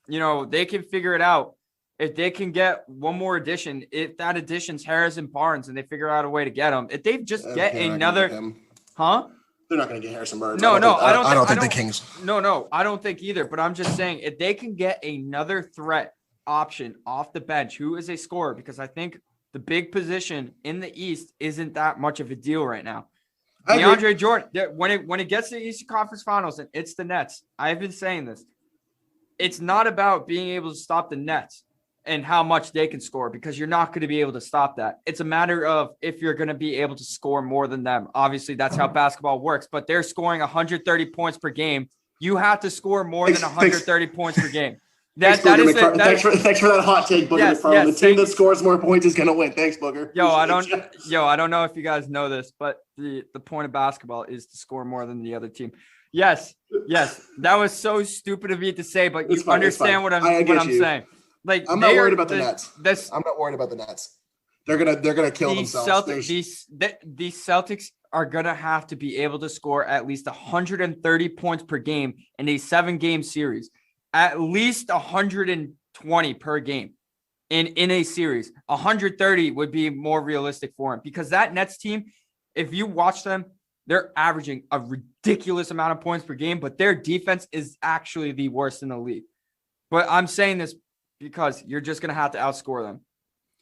they can figure it out, if they can get one more addition, if that addition's Harrison Barnes and they figure out a way to get him, if they just get another, they're not going to get Harrison Barnes. I don't think the Kings. No, I don't think either. But I'm just saying, if they can get another threat option off the bench, who is a scorer, because I think the big position in the East isn't that much of a deal right now. DeAndre Jordan, when it gets to the Eastern Conference Finals and it's the Nets, I've been saying this. It's not about being able to stop the Nets and how much they can score, because you're not going to be able to stop that. It's a matter of if you're going to be able to score more than them. Obviously, that's how basketball works, but they're scoring 130 points per game. You have to score more than 130 points per game. Thanks for that hot take, Booger. Yes, the team that scores more points is going to win. Thanks, Booger. I don't know if you guys know this, but the point of basketball is to score more than the other team. Yes. That was so stupid of me to say, but you understand what I'm saying. Like, I'm not worried about the Nets. I'm not worried about the Nets. They're gonna kill themselves. These Celtics are gonna have to be able to score at least 130 points per game in a 7-game series. At least 120 per game in a series. 130 would be more realistic for him, because that Nets team, if you watch them, they're averaging a ridiculous amount of points per game, but their defense is actually the worst in the league. But I'm saying this because you're just going to have to outscore them.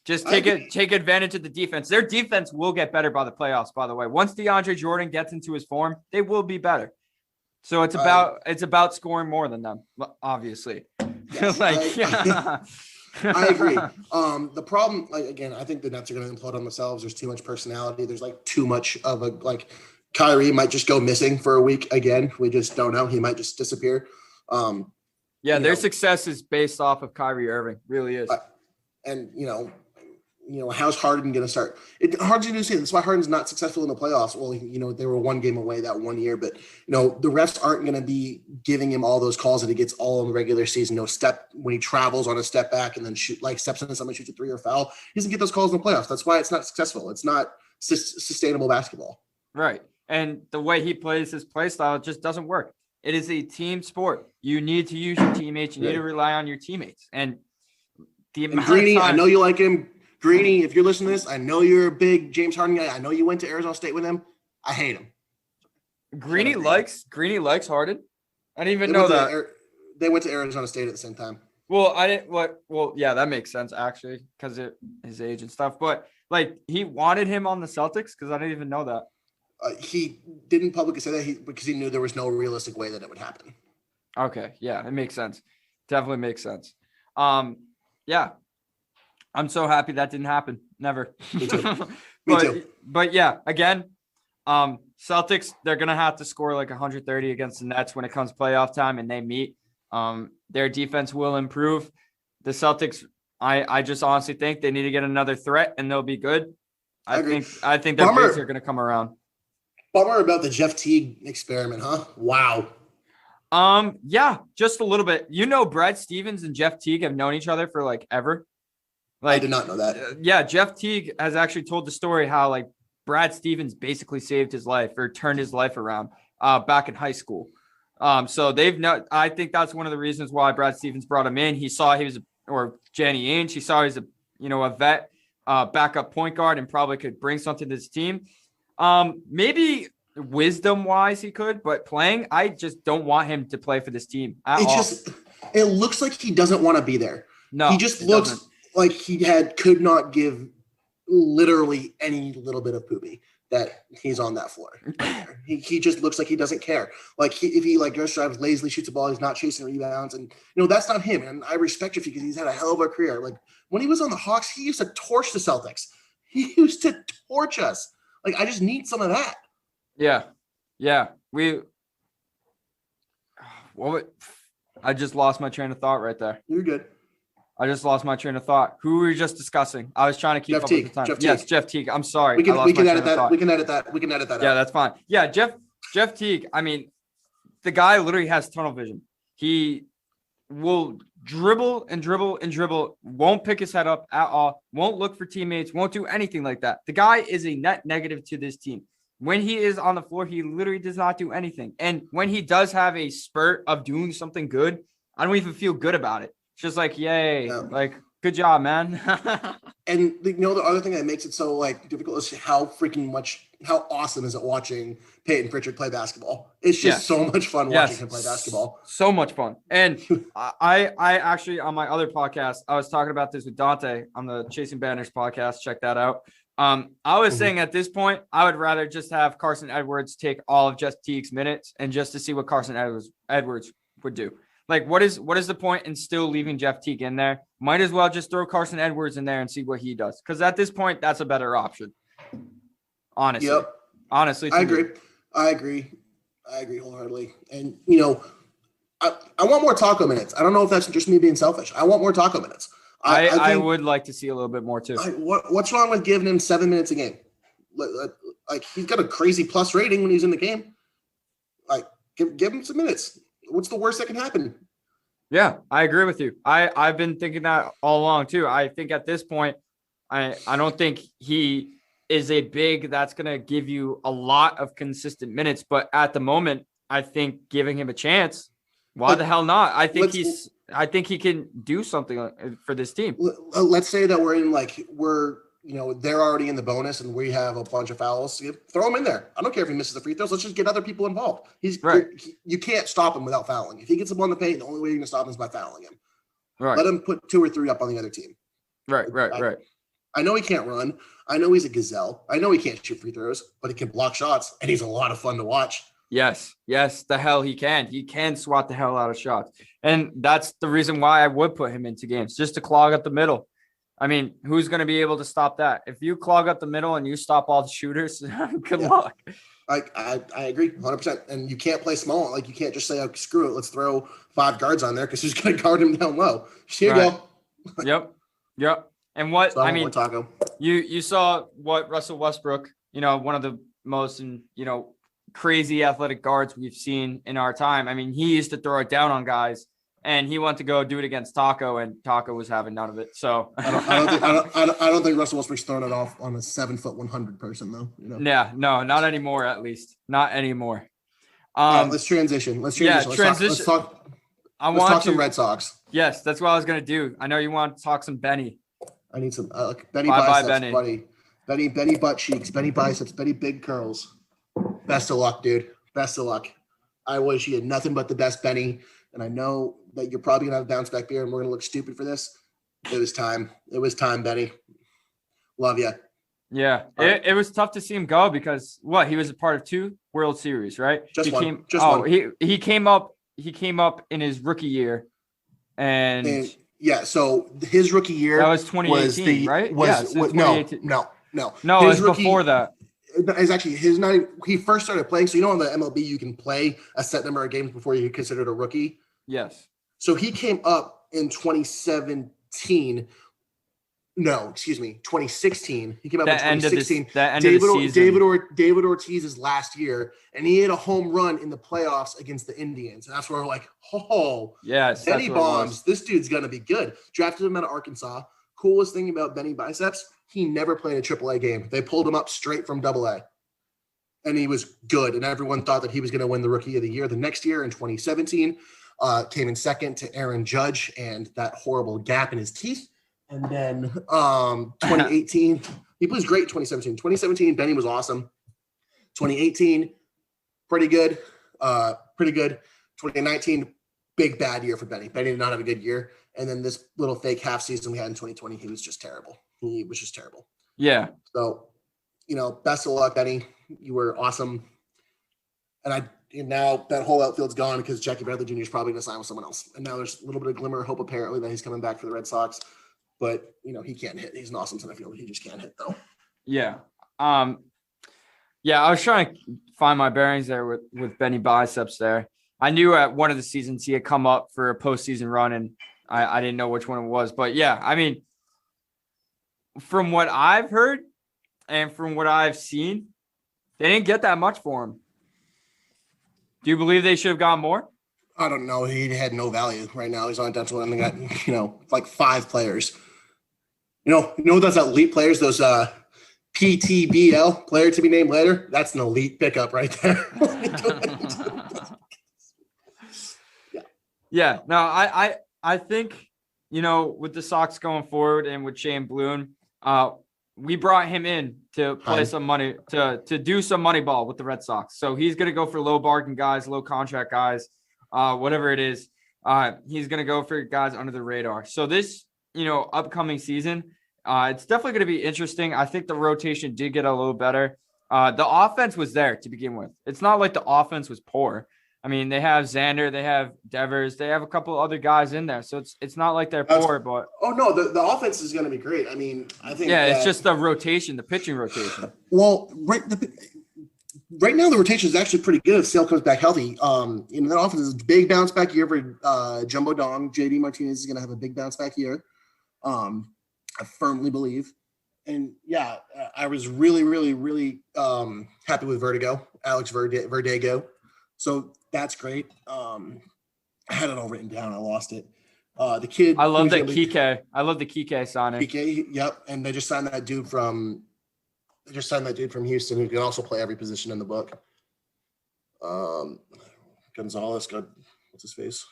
Just take advantage of the defense. Their defense will get better by the playoffs, by the way. Once DeAndre Jordan gets into his form, they will be better. So it's about scoring more than them, obviously. Yes, I agree. The problem, again, I think the Nets are going to implode on themselves. There's too much personality. There's too much of Kyrie might just go missing for a week again. We just don't know. He might just disappear. Their success is based off of Kyrie Irving. Really is. How's Harden going to start? Hard's going to say that's why Harden's not successful in the playoffs. Well, they were one game away that 1 year, but the refs aren't going to be giving him all those calls that he gets all in the regular season. When he travels on a step back and then steps into somebody, shoots a 3 or foul, he doesn't get those calls in the playoffs. That's why it's not successful. It's not sustainable basketball. Right. And the way he plays his play style just doesn't work. It is a team sport. You need to use your teammates. You need to rely on your teammates. And Greeny, I know you like him. Greeny, if you're listening to this, I know you're a big James Harden guy. I know you went to Arizona State with him. I hate him. Greeny likes Harden. I didn't even know that. They went to Arizona State at the same time. Well, yeah, that makes sense actually, because of his age and stuff. But he wanted him on the Celtics, because I didn't even know that. He didn't publicly say that because he knew there was no realistic way that it would happen. Okay, yeah, it makes sense. Definitely makes sense. Yeah, I'm so happy that didn't happen. Never. Me too. Me too. But yeah, again, Celtics, they're gonna have to score 130 against the Nets when it comes playoff time and they meet. Their defense will improve. The Celtics, I just honestly think they need to get another threat and they'll be good. I think their bigs are gonna come around. Bummer about the Jeff Teague experiment, huh? Wow. Yeah, just a little bit. Brad Stevens and Jeff Teague have known each other for ever. I did not know that. Yeah, Jeff Teague has actually told the story how Brad Stevens basically saved his life or turned his life around back in high school. So I think that's one of the reasons why Brad Stevens brought him in. He saw Jenny Ainge. He saw he's a vet, backup point guard, and probably could bring something to this team. Maybe wisdom wise he could, but playing, I just don't want him to play for this team at all. It looks like he doesn't want to be there. No, he just looks like he could not give literally any little bit of poopy. that he's on that floor. Right there. He just looks like he doesn't care. Like if he like goes drives lazily, shoots a ball, he's not chasing rebounds, and that's not him. And I respect you because he's had a hell of a career. Like when he was on the Hawks, he used to torch the Celtics. He used to torch us. Like I just need some of that. Yeah. I just lost my train of thought right there. You're good. I just lost my train of thought. Who were we just discussing? I was trying to keep up with the time. Yes, Jeff Teague. I'm sorry. We can edit that. We can edit that. Yeah, that's fine. Yeah, Jeff Teague. I mean, the guy literally has tunnel vision. He will dribble and dribble and dribble. Won't pick his head up at all. Won't look for teammates. Won't do anything like that. The guy is a net negative to this team. When he is on the floor, he literally does not do anything. And when he does have a spurt of doing something good, I don't even feel good about it. It's just like, yay, like, good job, man. And the other thing that makes it so like difficult is how awesome is it watching Peyton Pritchard play basketball? It's just so much fun watching him play basketball. So much fun. And I actually, on my other podcast, I was talking about this with Dante on the Chasing Banners podcast. Check that out. I was saying at this point, I would rather just have Carson Edwards take all of Jeff Teague's minutes and just to see what Carson Edwards would do. Like, what is the point in still leaving Jeff Teague in there? Might as well just throw Carson Edwards in there and see what he does. Because at this point, that's a better option. Honestly. Yep. Honestly. I agree wholeheartedly. And, I want more taco minutes. I don't know if that's just me being selfish. I want more taco minutes. I would like to see a little bit more too. What's wrong with giving him 7 minutes a game? Like he's got a crazy plus rating when he's in the game. Like give him some minutes. What's the worst that can happen? Yeah, I agree with you. I've been thinking that all along too. I think at this point, I don't think he is a big that's going to give you a lot of consistent minutes. But at the moment, I think giving him a chance, why the hell not? I think he can do something for this team. Let's say that they're already in the bonus and we have a bunch of fouls. Throw him in there. I don't care if he misses the free throws. Let's just get other people involved. You can't stop him without fouling. If he gets him on the paint, the only way you're going to stop him is by fouling him. Right. Let him put 2 or 3 up on the other team. Right. I know he can't run. I know he's a gazelle. I know he can't shoot free throws, but he can block shots, and he's a lot of fun to watch. Yes, the hell he can. He can swat the hell out of shots. And that's the reason why I would put him into games, just to clog up the middle. I mean, who's going to be able to stop that? If you clog up the middle and you stop all the shooters, good luck. I agree 100%. And you can't play small. Like, you can't just say, oh, screw it, let's throw 5 guards on there because who's going to guard him down low? Here you go. Yep. And what, you saw what Russell Westbrook, one of the most, crazy athletic guards we've seen in our time. I mean, he used to throw it down on guys. And he went to go do it against Taco, and Taco was having none of it. So I don't think Russell Westbrook's throwing it off on a 7'100" person, though. Yeah, no, not anymore. At least not anymore. Let's transition. Let's talk some Red Sox. Yes, that's what I was gonna do. I know you want to talk some Benny. I need some Benny biceps, Benny. Buddy. Benny butt cheeks, Benny biceps, Benny big curls. Best of luck, dude. Best of luck. I wish you had nothing but the best, Benny. And I know that you're probably going to have a bounce back beer and we're going to look stupid for this. It was time. Benny. Love you. Yeah. It was tough to see him go because he was a part of 2 World Series, right? Just one. He came up in his rookie year. And so his rookie year. That was 2018, right? No. No, it was before that. It's actually he first started playing. So, on the MLB, you can play a set number of games before you're considered a rookie. Yes. So he came up in 2017. No, excuse me, 2016. He came up in 2016. David Ortiz's last year, and he hit a home run in the playoffs against the Indians. And that's where we're like, oh, yes, Benny Bonds, this dude's gonna be good. Drafted him out of Arkansas. Coolest thing about Benny Biceps, he never played a AAA game. They pulled him up straight from AA. And he was good. And everyone thought that he was going to win the Rookie of the Year. The next year in 2017, came in second to Aaron Judge and that horrible gap in his teeth. And then 2018, he was great in 2017. 2017, Benny was awesome. 2018, pretty good. 2019, big bad year for Benny. Benny did not have a good year. And then this little fake half season we had in 2020, he was just terrible. Yeah. best of luck, Benny. You were awesome. And now that whole outfield's gone because Jackie Bradley Jr. is probably going to sign with someone else. And now there's a little bit of glimmer of hope apparently that he's coming back for the Red Sox. But, he can't hit. He's an awesome center fielder. He just can't hit, though. Yeah. Yeah, I was trying to find my bearings there with Benny Biceps there. I knew at one of the seasons he had come up for a postseason run, and I didn't know which one it was. But, yeah, I mean, from what I've heard and from what I've seen, they didn't get that much for him. Do you believe they should have gotten more? I don't know. He had no value right now. He's on dental and they got, like 5 players. Those elite players, those PTBL, player to be named later? That's an elite pickup right there. Yeah. No, I think, with the Sox going forward and with Shane Bloom, we brought him in to play some money, to do some money ball with the Red Sox. So he's going to go for low bargain guys, low contract guys, whatever it is. He's going to go for guys under the radar. So this, upcoming season, it's definitely going to be interesting. I think the rotation did get a little better. The offense was there to begin with. It's not like the offense was poor. I mean, they have Xander, they have Devers, they have a couple other guys in there. So it's not like they're poor, but the offense is going to be great. I mean, I think it's just the rotation, the pitching rotation. Well, right now the rotation is actually pretty good if Sale comes back healthy. That offense is a big bounce back year for Jumbo Dong. JD Martinez is going to have a big bounce back year. I firmly believe. And yeah, I was really, really, really happy with Alex Verdugo. So that's great. I had it all written down. I lost it. The kid. I love that Kike. I love the Kike signing. Kike, yep. And they just signed that dude from Houston who can also play every position in the book. Gonzalez, what's his face?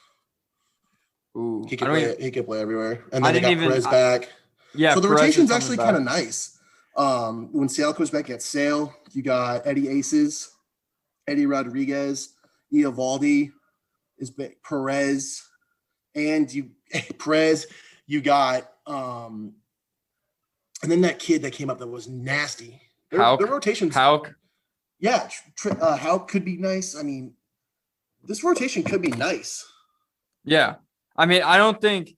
Ooh, he can play everywhere. And then they got Perez back. Yeah. So the rotation's actually kind of nice. When Sale comes back, you got Sale. You got Eddie Aces, Eddie Rodriguez, Eovaldi is Perez, and you got and then that kid that came up that was nasty. Their rotation's Hauk. Yeah, Hauk could be nice. I mean, this rotation could be nice. Yeah. I mean, I don't think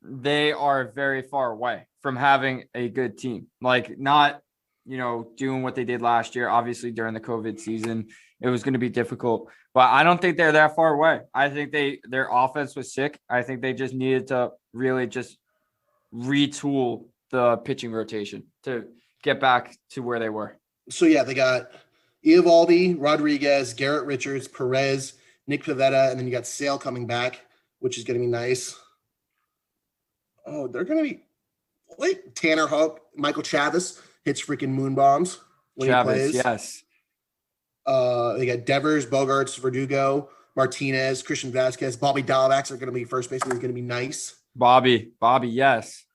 they are very far away from having a good team. Like, not, doing what they did last year. Obviously, during the COVID season, it was going to be difficult. But I don't think they're that far away. I think their offense was sick. I think they just needed to really just retool the pitching rotation to get back to where they were. So, yeah, they got Eovaldi, Rodriguez, Garrett Richards, Perez, Nick Pivetta, and then you got Sale coming back, which is going to be nice. Oh, they're going to be like Tanner Houck, Michael Chavis hits freaking moon bombs when he plays. Yes. They got Devers, Bogarts, Verdugo, Martinez, Christian Vasquez, Bobby Dalvacs are going to be first baseman. He's going to be nice. Bobby, yes.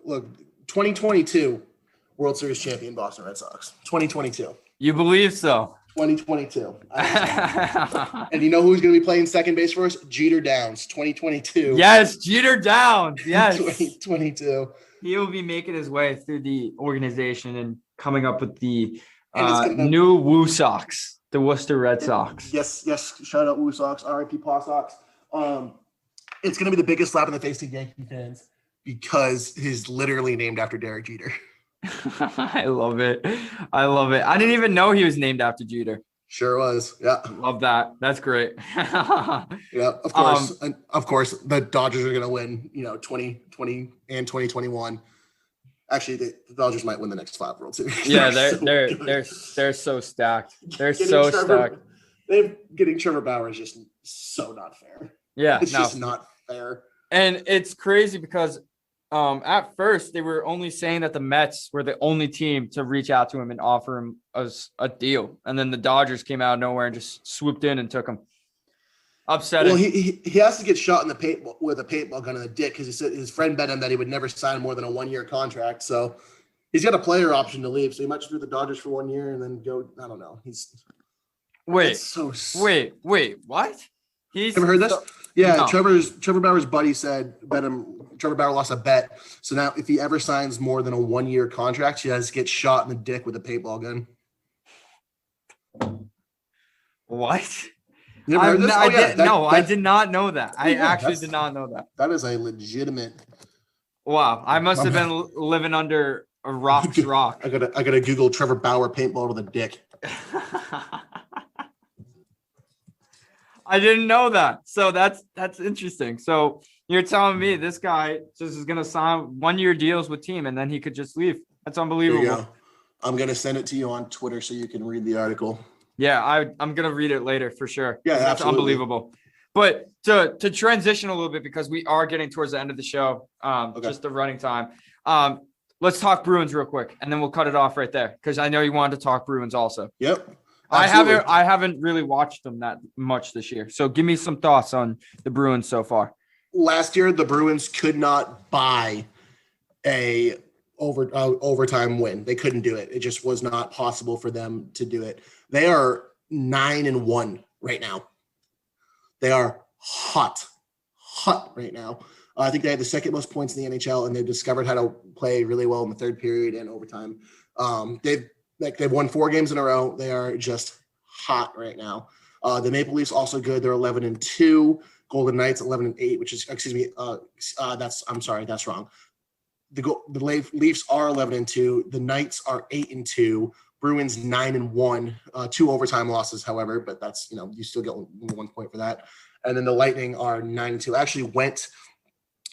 Look, 2022 World Series champion Boston Red Sox. 2022. You believe so? 2022. And you know who's going to be playing second base for us? Jeter Downs, 2022. Yes, Jeter Downs. Yes. 2022. He will be making his way through the organization and coming up with the new Woo Sox, the Worcester Red Sox. Yes. Shout out Woo Sox, RIP Paw Sox. It's going to be the biggest slap in the face to Yankee fans because he's literally named after Derek Jeter. I love it. I didn't even know he was named after Jeter. Sure was. Yeah. Love that. That's great. Yeah, of course. And of course, the Dodgers are going to win, 2020 and 2021. Actually, the Dodgers might win the next 5 World Series. Yeah, they're so stacked. They're stacked. Getting Trevor Bauer is just so not fair. Yeah, it's just not fair. And it's crazy because at first they were only saying that the Mets were the only team to reach out to him and offer him a deal. And then the Dodgers came out of nowhere and just swooped in and took him. Upsetting. Well, he has to get shot in the paint with a paintball gun in the dick because he said his friend bet him that he would never sign more than a 1-year contract. So he's got a player option to leave. So he might just do the Dodgers for 1 year and then go. I don't know. Wait, what? Ever heard this? Yeah, no. Trevor Bauer's buddy said bet him Trevor Bauer lost a bet. So now if he ever signs more than a 1-year contract, he has to get shot in the dick with a paintball gun. What? You never heard this? I did not know that. I Yeah, actually did not know that. That is a legitimate. Wow, I must have been living under a rock. I gotta Google Trevor Bauer paintball to the dick. I didn't know that. So that's interesting. So you're telling me this guy just is gonna sign 1-year deals with team and then he could just leave. That's unbelievable. There you go. I'm gonna send it to you on Twitter so you can read the article. Yeah, I'm gonna read it later for sure. Yeah, that's absolutely. unbelievable. But to transition a little bit because we are getting towards the end of the show, just the running time. Let's talk Bruins real quick, and then we'll cut it off right there because I know you wanted to talk Bruins also. Yep. Absolutely. I haven't really watched them that much this year. So give me some thoughts on the Bruins so far. Last year, the Bruins could not buy a overtime win. They couldn't do it. It just was not possible for them to do it. They are 9-1 right now. They are hot right now. I think they had the second most points in the NHL, and they've discovered how to play really well in the third period and overtime. They've won 4 games in a row. They are just hot right now. The Maple Leafs also good. They're 11-2. Golden Knights 11-8, which is that's wrong. The Leafs are 11-2. The Knights are 8-2. Bruins 9-1. 2 overtime losses, however, but that's you still get 1 point for that. And then the Lightning are 9-2. I actually went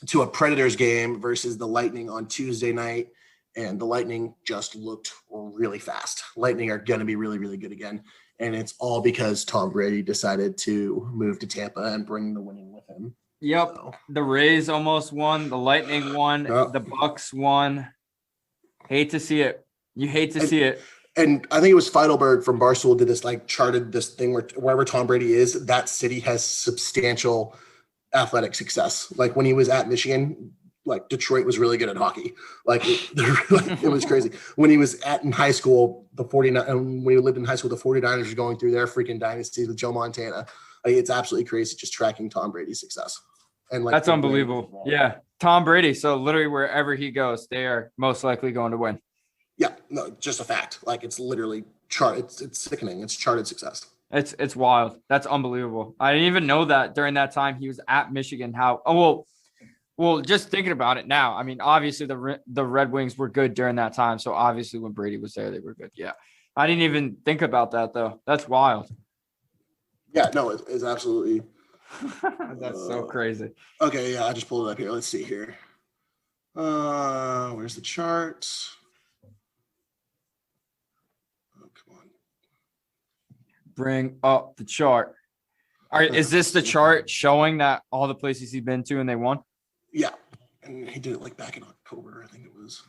to a Predators game versus the Lightning on Tuesday night, and the Lightning just looked really fast. Lightning are going to be really, really good again, and it's all because Tom Brady decided to move to Tampa and bring the winning with him. Yep, so. The Rays almost won. The Lightning won. Yep. The Bucks won. Hate to see it. You hate to see it. And I think it was Feidelberg from Barstool did this, charted this thing where wherever Tom Brady is, that city has substantial athletic success. Like when he was at Michigan, Detroit was really good at hockey. It was crazy. When he was in high school, when he lived in high school, the 49ers were going through their freaking dynasties with Joe Montana. It's absolutely crazy just tracking Tom Brady's success. And that's unbelievable. Yeah. Tom Brady. So literally wherever he goes, they are most likely going to win. Yeah, no, just a fact. It's literally it's sickening. It's charted success. It's wild. That's unbelievable. I didn't even know that during that time he was at Michigan. Well, just thinking about it now. I mean, obviously the Red Wings were good during that time. So obviously when Brady was there, they were good. Yeah. I didn't even think about that though. That's wild. Yeah, no, it's absolutely. That's so crazy. Okay. Yeah. I just pulled it up here. Let's see here. Where's the chart? Bring up the chart. All right, is this the chart showing that all the places he's been to and they won? Yeah, and he did it back in October, I think it was.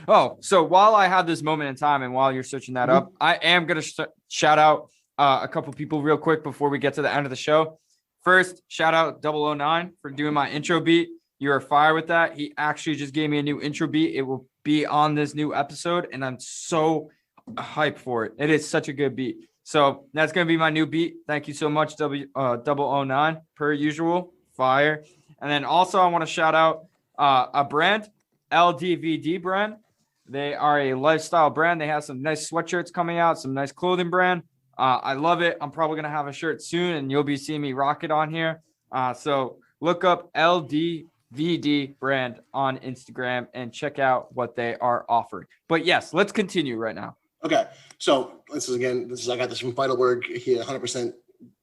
Oh, so while I have this moment in time and while you're searching that up, I am going to shout out a couple people real quick before we get to the end of the show. First, shout out 009 for doing my intro beat. You were fire with that. He actually just gave me a new intro beat. It will be on this new episode, and I'm so hype for it. It is such a good beat. So that's going to be my new beat. Thank you so much, 009, per usual. Fire. And then also I want to shout out a brand, LDVD brand. They are a lifestyle brand. They have some nice sweatshirts coming out, some nice clothing brand. I love it. I'm probably going to have a shirt soon, and you'll be seeing me rock it on here. So look up LDVD brand on Instagram and check out what they are offering. But yes, let's continue right now. Okay, so I got this from Feidelberg. He 100%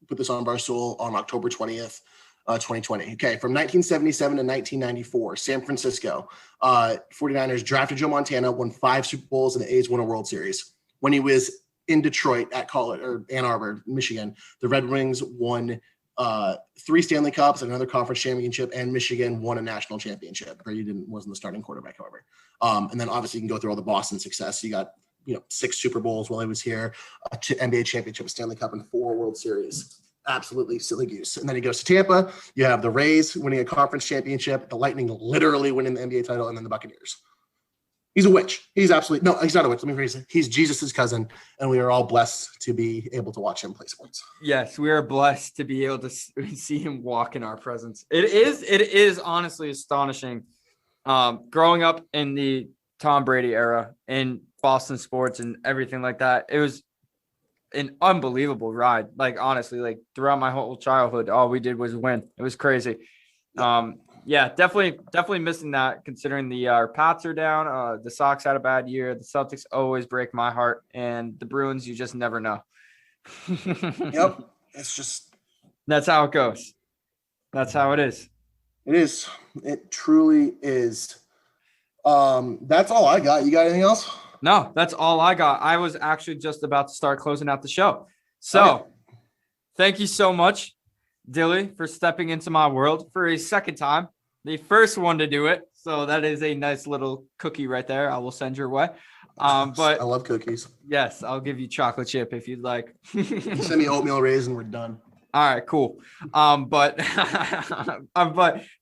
put this on Barstool on October 20th, 2020. Okay, from 1977 to 1994, San Francisco, 49ers drafted Joe Montana, won 5 Super Bowls, and the A's won a World Series. When he was in Detroit at college, or Ann Arbor, Michigan, the Red Wings won 3 Stanley Cups, another conference championship, and Michigan won a national championship. Brady wasn't the starting quarterback, however. And then obviously you can go through all the Boston success. You got 6 Super Bowls while he was here, a NBA championship, a Stanley Cup, and 4 World Series. Absolutely silly goose. And then he goes to Tampa. You have the Rays winning a conference championship, the Lightning literally winning the NBA title, and then the Buccaneers. He's a witch. He's absolutely no. He's not a witch. Let me rephrase it. He's Jesus's cousin, and we are all blessed to be able to watch him play sports. Yes, we are blessed to be able to see him walk in our presence. It is honestly astonishing. Growing up in the Tom Brady era in Boston sports and everything like that, it was an unbelievable ride. Like honestly, like throughout my whole childhood, all we did was win. It was crazy. Yeah, definitely missing that considering our Pats are down. The Sox had a bad year. The Celtics always break my heart, and the Bruins, you just never know. Yep. It's just that's how it goes. That's how it is. It is. It truly is. That's all I got. You got anything else? No, that's all I got. I was actually just about to start closing out the show. So Thank you so much, Dilly, for stepping into my world for a second time. The first one to do it. So that is a nice little cookie right there. I will send your way. But I love cookies. Yes, I'll give you chocolate chip if you'd like. Send me oatmeal raisin. We're done. All right, cool. But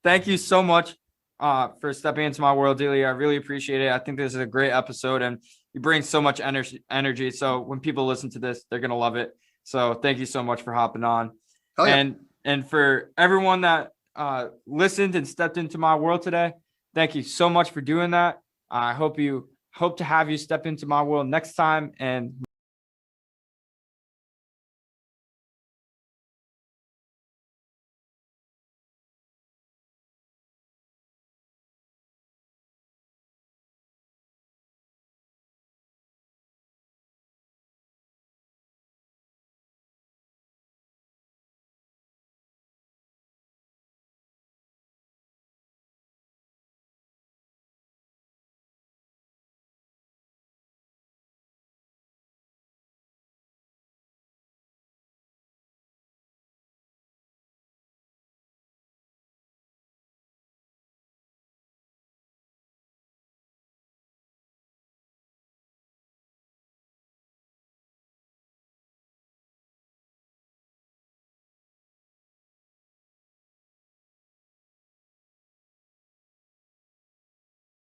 thank you so much for stepping into my world, Dilly. I really appreciate it. I think this is a great episode, and you bring so much energy. So when people listen to this, they're gonna love it. So thank you so much for hopping on. Oh, yeah. And for everyone that listened and stepped into my world today, thank you so much for doing that. I hope to have you step into my world next time. And